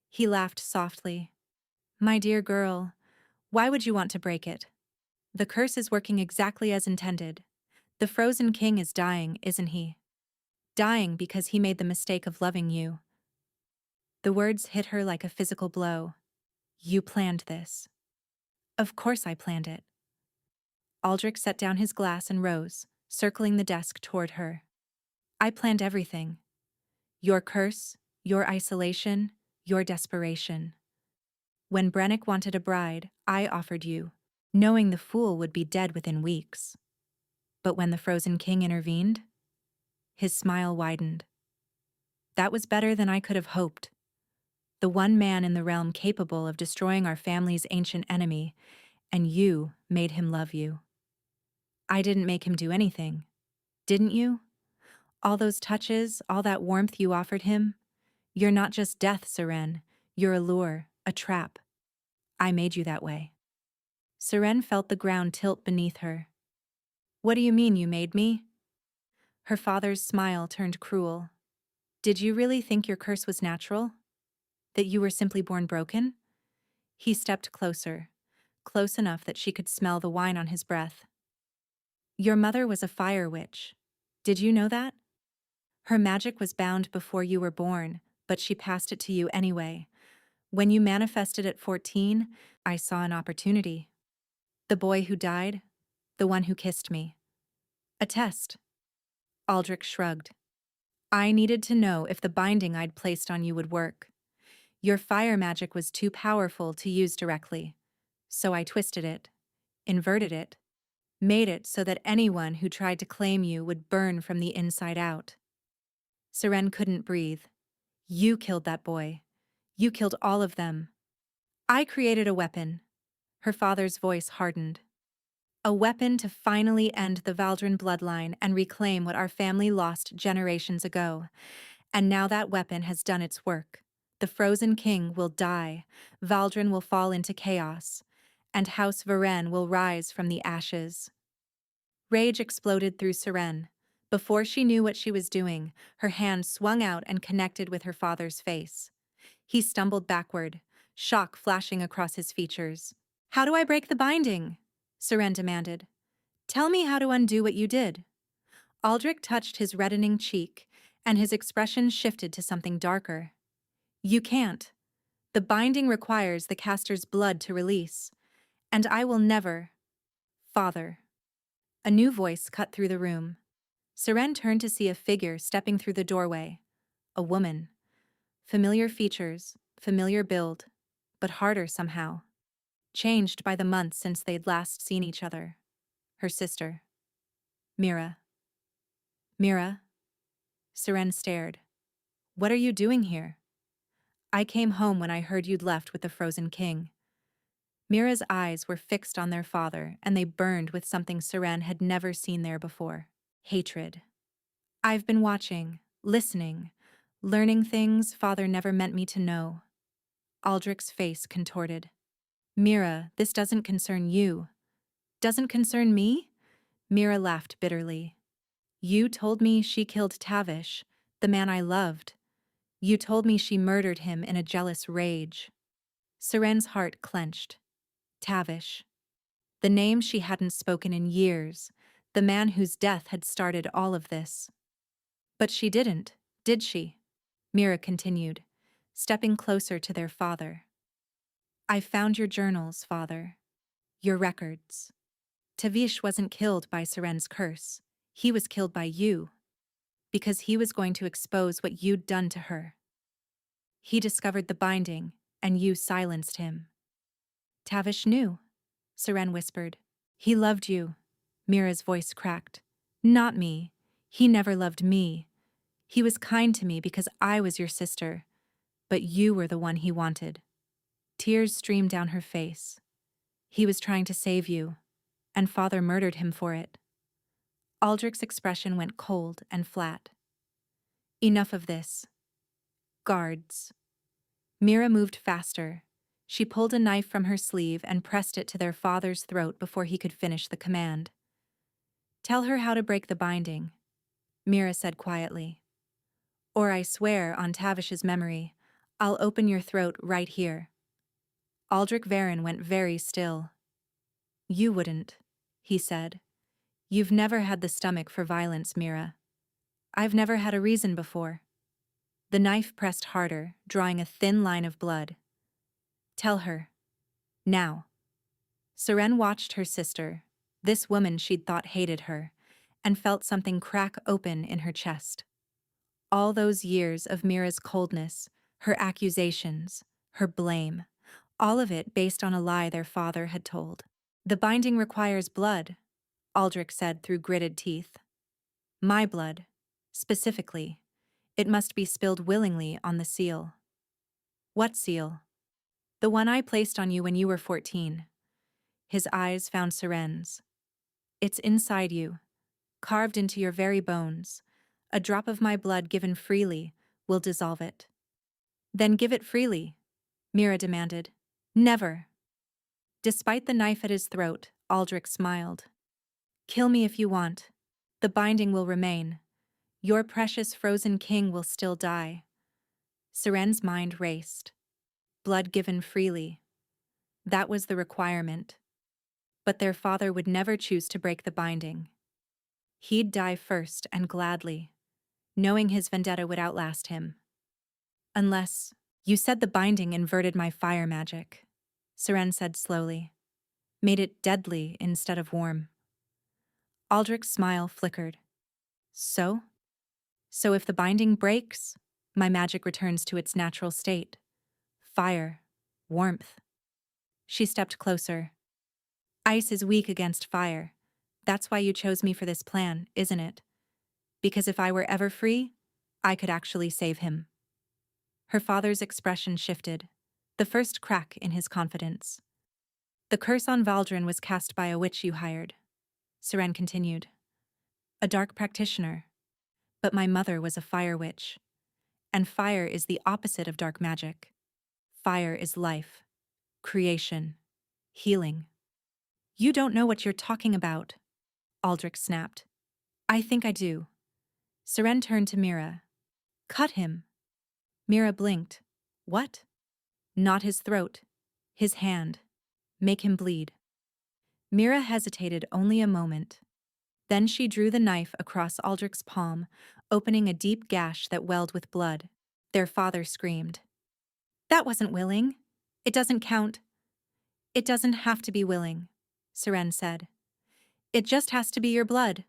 He laughed softly. "My dear girl, why would you want to break it? The curse is working exactly as intended. The Frozen King is dying, isn't he? Dying because he made the mistake of loving you." The words hit her like a physical blow. "You planned this." "Of course I planned it." Aldrich set down his glass and rose, circling the desk toward her. "I planned everything. Your curse, your isolation, your desperation. When Brennick wanted a bride, I offered you, knowing the fool would be dead within weeks. But when the Frozen King intervened," his smile widened. "That was better than I could have hoped. The one man in the realm capable of destroying our family's ancient enemy, and you made him love you. I didn't make him do anything. Didn't you? All those touches, all that warmth you offered him? You're not just death, Seren. You're a lure, a trap. I made you that way." Seren felt the ground tilt beneath her. "What do you mean you made me?" Her father's smile turned cruel. "Did you really think your curse was natural? That you were simply born broken?" He stepped closer, close enough that she could smell the wine on his breath. "Your mother was a fire witch. Did you know that? Her magic was bound before you were born, but she passed it to you anyway. When you manifested at 14, I saw an opportunity. The boy who died, the one who kissed me. A test." Aldrich shrugged. "I needed to know if the binding I'd placed on you would work. Your fire magic was too powerful to use directly, so I twisted it, inverted it, made it so that anyone who tried to claim you would burn from the inside out." Seren couldn't breathe. "You killed that boy. You killed all of them." "I created a weapon." Her father's voice hardened. "A weapon to finally end the Valdrin bloodline and reclaim what our family lost generations ago. And now that weapon has done its work. The Frozen King will die, Valdrin will fall into chaos, and House Varen will rise from the ashes." Rage exploded through Seren. Before she knew what she was doing, her hand swung out and connected with her father's face. He stumbled backward, shock flashing across his features. "How do I break the binding?" Seren demanded. "Tell me how to undo what you did." Aldrich touched his reddening cheek, and his expression shifted to something darker. "You can't. The binding requires the caster's blood to release. And I will never. Father." A new voice cut through the room. Seren turned to see a figure stepping through the doorway. A woman. Familiar features, familiar build, but harder somehow, changed by the months since they'd last seen each other. Her sister. Mira. Mira? Seren stared. What are you doing here? I came home when I heard you'd left with the Frozen King. Mira's eyes were fixed on their father, and they burned with something Seren had never seen there before. Hatred. I've been watching, listening, learning things father never meant me to know. Aldrich's face contorted. Mira, this doesn't concern you. Doesn't concern me? Mira laughed bitterly. You told me she killed Tavish, the man I loved. You told me she murdered him in a jealous rage. Seren's heart clenched. Tavish. The name she hadn't spoken in years, the man whose death had started all of this. But she didn't, did she? Mira continued, stepping closer to their father. I found your journals, father. Your records. Tavish wasn't killed by Seren's curse. He was killed by you. Because he was going to expose what you'd done to her. He discovered the binding, and you silenced him. Tavish knew, Seren whispered. He loved you. Mira's voice cracked. Not me. He never loved me. He was kind to me because I was your sister, but you were the one he wanted. Tears streamed down her face. He was trying to save you, and father murdered him for it. Aldrich's expression went cold and flat. Enough of this. Guards. Mira moved faster. She pulled a knife from her sleeve and pressed it to their father's throat before he could finish the command. Tell her how to break the binding, Mira said quietly. Or I swear on Tavish's memory, I'll open your throat right here. Aldrich Varen went very still. You wouldn't, he said. You've never had the stomach for violence, Mira. I've never had a reason before. The knife pressed harder, drawing a thin line of blood. Tell her. Now. Seren watched her sister, this woman she'd thought hated her, and felt something crack open in her chest. All those years of Mira's coldness, her accusations, her blame, all of it based on a lie their father had told. The binding requires blood, Aldrich said through gritted teeth. My blood, specifically. It must be spilled willingly on the seal. What seal? The one I placed on you when you were 14. His eyes found Seren's. It's inside you, carved into your very bones. A drop of my blood given freely will dissolve it. Then give it freely, Mira demanded. Never. Despite the knife at his throat, Aldrich smiled. Kill me if you want. The binding will remain. Your precious frozen king will still die. Seren's mind raced. Blood given freely. That was the requirement. But their father would never choose to break the binding. He'd die first and gladly, knowing his vendetta would outlast him. Unless, you said the binding inverted my fire magic, Seren said slowly. Made it deadly instead of warm. Aldrich's smile flickered. So? So if the binding breaks, my magic returns to its natural state. Fire. Warmth. She stepped closer. Ice is weak against fire. That's why you chose me for this plan, isn't it? Because if I were ever free, I could actually save him. Her father's expression shifted, the first crack in his confidence. The curse on Valdrin was cast by a witch you hired, Seren continued. A dark practitioner. But my mother was a fire witch. And fire is the opposite of dark magic. Fire is life, creation, healing. You don't know what you're talking about, Aldrich snapped. I think I do. Seren turned to Mira. Cut him. Mira blinked. What? Not his throat. His hand. Make him bleed. Mira hesitated only a moment. Then she drew the knife across Aldrich's palm, opening a deep gash that welled with blood. Their father screamed. That wasn't willing. It doesn't count. It doesn't have to be willing, Seren said. It just has to be your blood.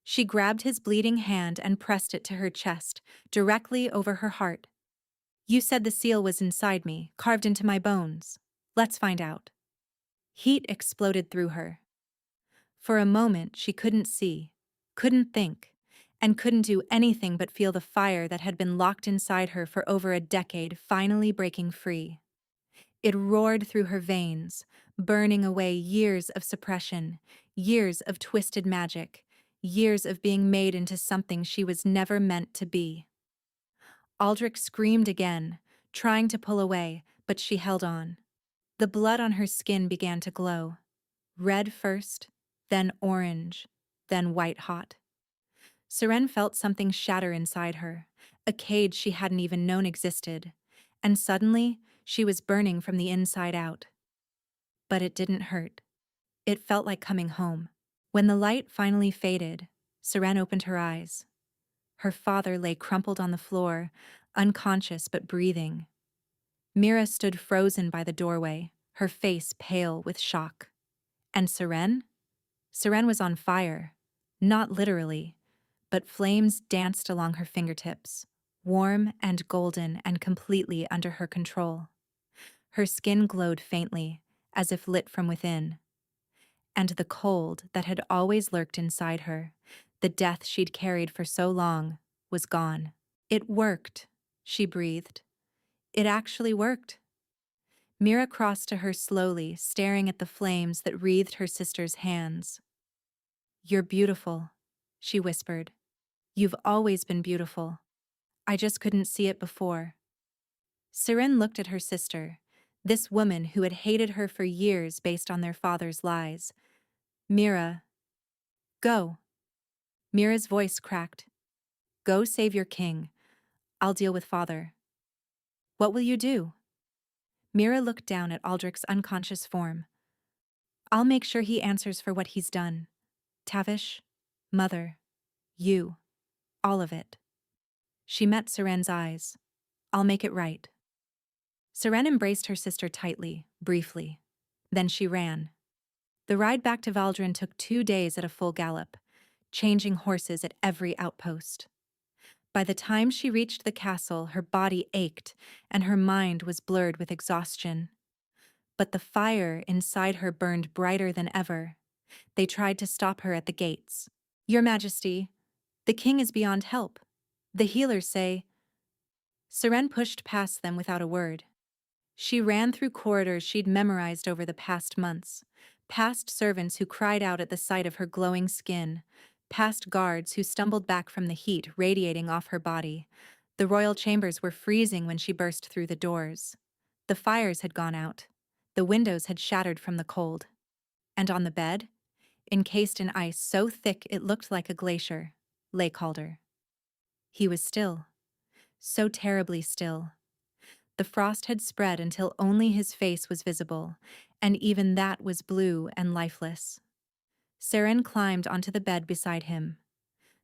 She grabbed his bleeding hand and pressed it to her chest, directly over her heart. You said the seal was inside me, carved into my bones. Let's find out. Heat exploded through her. For a moment, she couldn't see, couldn't think, and couldn't do anything but feel the fire that had been locked inside her for over a decade finally breaking free. It roared through her veins, burning away years of suppression, years of twisted magic, years of being made into something she was never meant to be. Aldrich screamed again, trying to pull away, but she held on. The blood on her skin began to glow. Red first, then orange, then white hot. Seren felt something shatter inside her, a cage she hadn't even known existed, and suddenly she was burning from the inside out. But it didn't hurt. It felt like coming home. When the light finally faded, Seren opened her eyes. Her father lay crumpled on the floor, unconscious but breathing. Mira stood frozen by the doorway, her face pale with shock. And Seren? Seren was on fire. Not literally, but flames danced along her fingertips, warm and golden and completely under her control. Her skin glowed faintly, as if lit from within. And the cold that had always lurked inside her, the death she'd carried for so long, was gone. It worked, she breathed. It actually worked. Mira crossed to her slowly, staring at the flames that wreathed her sister's hands. "You're beautiful," she whispered. "You've always been beautiful. I just couldn't see it before." Seren looked at her sister, this woman who had hated her for years based on their father's lies. "Mira, go." Mira's voice cracked. "Go save your king. I'll deal with father." "What will you do?" Mira looked down at Aldrich's unconscious form. "I'll make sure he answers for what he's done. Tavish, mother, you, all of it." She met Seren's eyes. "I'll make it right." Seren embraced her sister tightly, briefly. Then she ran. The ride back to Valdrin took 2 days at a full gallop, changing horses at every outpost. By the time she reached the castle, her body ached and her mind was blurred with exhaustion. But the fire inside her burned brighter than ever. They tried to stop her at the gates. "Your Majesty, the king is beyond help. The healers say—" Seren pushed past them without a word. She ran through corridors she'd memorized over the past months, past servants who cried out at the sight of her glowing skin, past guards who stumbled back from the heat radiating off her body. The royal chambers were freezing when she burst through the doors. The fires had gone out. The windows had shattered from the cold. And on the bed, encased in ice so thick it looked like a glacier, lay Calder. He was still. So terribly still. The frost had spread until only his face was visible, and even that was blue and lifeless. Seren climbed onto the bed beside him.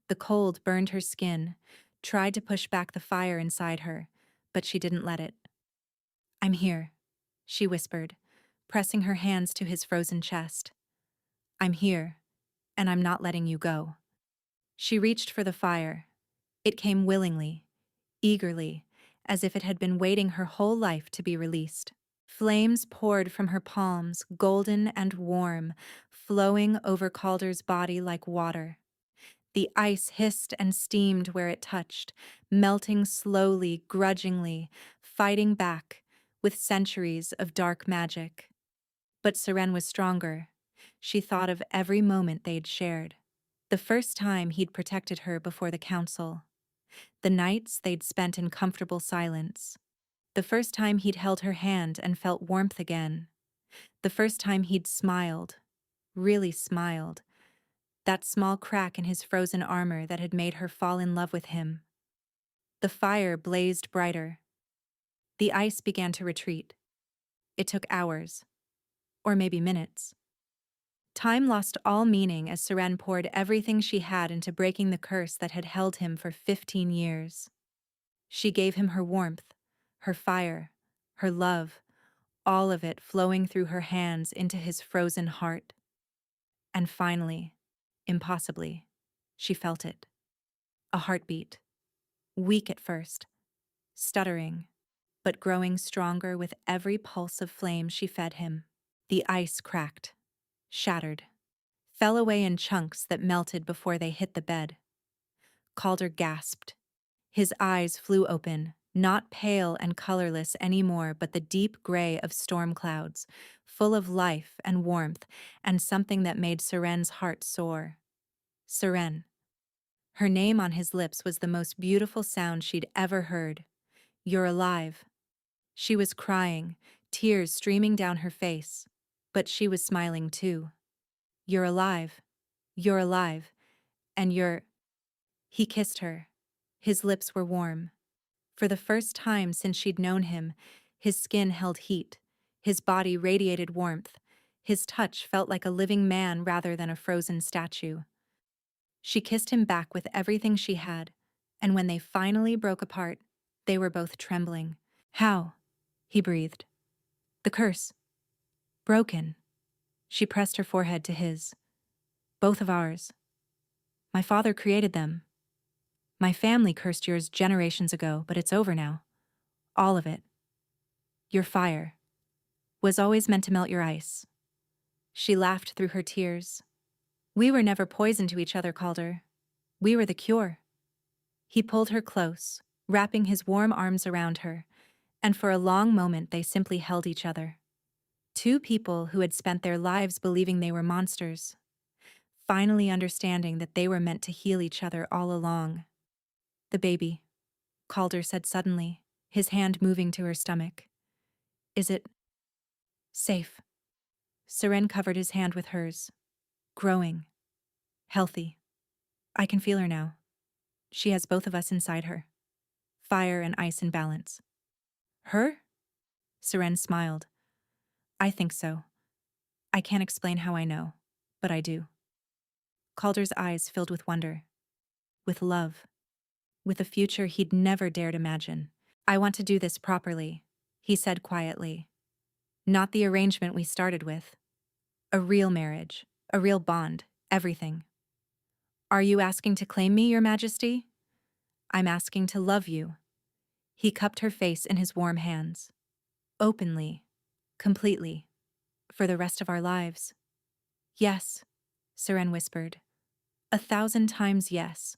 The cold burned her skin, tried to push back the fire inside her, but she didn't let it. "I'm here," she whispered, pressing her hands to his frozen chest. "I'm here, and I'm not letting you go." She reached for the fire. It came willingly, eagerly, as if it had been waiting her whole life to be released. Flames poured from her palms, golden and warm, flowing over Calder's body like water. The ice hissed and steamed where it touched, melting slowly, grudgingly, fighting back, with centuries of dark magic. But Seren was stronger. She thought of every moment they'd shared. The first time he'd protected her before the council. The nights they'd spent in comfortable silence. The first time he'd held her hand and felt warmth again. The first time he'd smiled, really smiled. That small crack in his frozen armor that had made her fall in love with him. The fire blazed brighter. The ice began to retreat. It took hours, or maybe minutes. Time lost all meaning as Seren poured everything she had into breaking the curse that had held him for 15 years. She gave him her warmth, her fire, her love, all of it flowing through her hands into his frozen heart. And finally, impossibly, she felt it. A heartbeat. Weak at first, stuttering, but growing stronger with every pulse of flame she fed him. The ice cracked, shattered, fell away in chunks that melted before they hit the bed. Calder gasped. His eyes flew open, not pale and colorless anymore, but the deep gray of storm clouds, full of life and warmth, and something that made Seren's heart soar. Seren. Her name on his lips was the most beautiful sound she'd ever heard. You're alive. She was crying, tears streaming down her face, but she was smiling too. You're alive. You're alive. And you're... He kissed her. His lips were warm. For the first time since she'd known him, his skin held heat, his body radiated warmth, his touch felt like a living man rather than a frozen statue. She kissed him back with everything she had, and when they finally broke apart, they were both trembling. How? He breathed. The curse. Broken. She pressed her forehead to his. Both of ours. My father created them. My family cursed yours generations ago, but it's over now. All of it. Your fire was always meant to melt your ice. She laughed through her tears. We were never poison to each other, Calder. We were the cure. He pulled her close, wrapping his warm arms around her, and for a long moment they simply held each other. Two people who had spent their lives believing they were monsters, finally understanding that they were meant to heal each other all along. The baby, Calder said suddenly, his hand moving to her stomach. Is it safe? Seren covered his hand with hers. Growing. Healthy. I can feel her now. She has both of us inside her. Fire and ice in balance. Her? Seren smiled. I think so. I can't explain how I know, but I do. Calder's eyes filled with wonder. With love. With a future he'd never dared imagine. I want to do this properly, he said quietly. Not the arrangement we started with. A real marriage, a real bond, everything. Are you asking to claim me, Your Majesty? I'm asking to love you. He cupped her face in his warm hands. Openly. Completely. For the rest of our lives. Yes, Seren whispered. 1,000 times yes.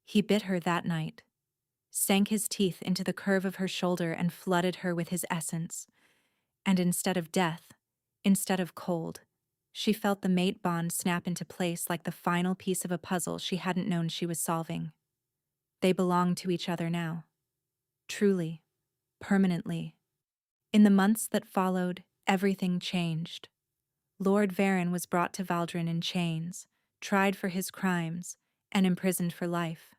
He bit her that night, sank his teeth into the curve of her shoulder and flooded her with his essence. And instead of death, instead of cold, she felt the mate bond snap into place like the final piece of a puzzle she hadn't known she was solving. They belonged to each other now. Truly. Permanently. In the months that followed, everything changed. Lord Varen was brought to Valdrin in chains, tried for his crimes, and imprisoned for life.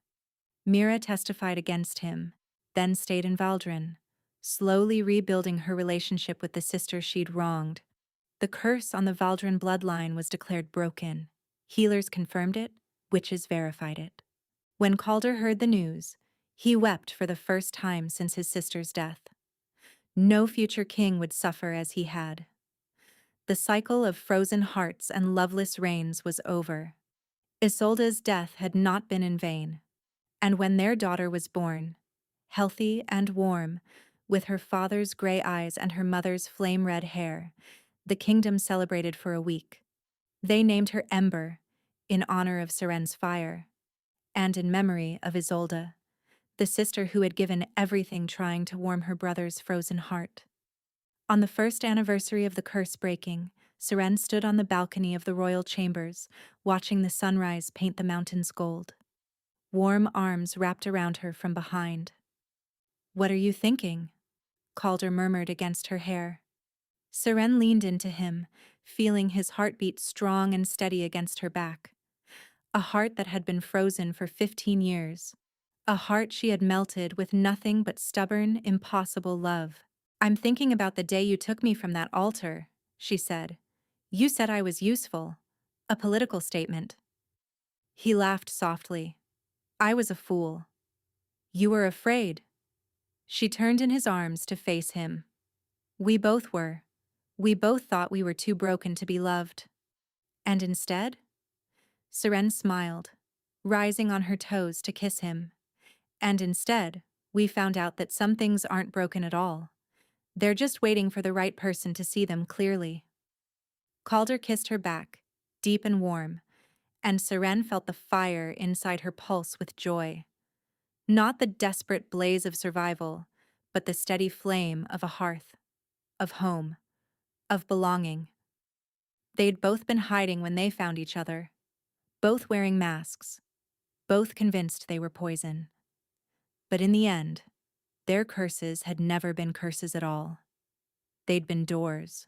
Mira testified against him, then stayed in Valdrin, slowly rebuilding her relationship with the sister she'd wronged. The curse on the Valdrin bloodline was declared broken. Healers confirmed it, witches verified it. When Calder heard the news, he wept for the first time since his sister's death. No future king would suffer as he had. The cycle of frozen hearts and loveless reigns was over. Isolde's death had not been in vain. And when their daughter was born, healthy and warm, with her father's gray eyes and her mother's flame-red hair, the kingdom celebrated for a week. They named her Ember, in honor of Seren's fire, and in memory of Isolde, the sister who had given everything trying to warm her brother's frozen heart. On the first anniversary of the curse breaking, Seren stood on the balcony of the royal chambers, watching the sunrise paint the mountains gold. Warm arms wrapped around her from behind. What are you thinking? Calder murmured against her hair. Seren leaned into him, feeling his heartbeat strong and steady against her back. A heart that had been frozen for 15 years. A heart she had melted with nothing but stubborn, impossible love. I'm thinking about the day you took me from that altar, she said. You said I was useful. A political statement. He laughed softly. I was a fool. You were afraid. She turned in his arms to face him. We both were. We both thought we were too broken to be loved. And instead? Seren smiled, rising on her toes to kiss him. And instead, We found out that some things aren't broken at all. They're just waiting for the right person to see them clearly. Calder kissed her back, deep and warm, and Seren felt the fire inside her pulse with joy. Not the desperate blaze of survival, but the steady flame of a hearth, of home, of belonging. They'd both been hiding when they found each other, both wearing masks, both convinced they were poison. But in the end, their curses had never been curses at all. They'd been doors,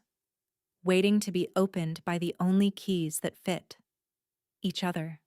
waiting to be opened by the only keys that fit: each other.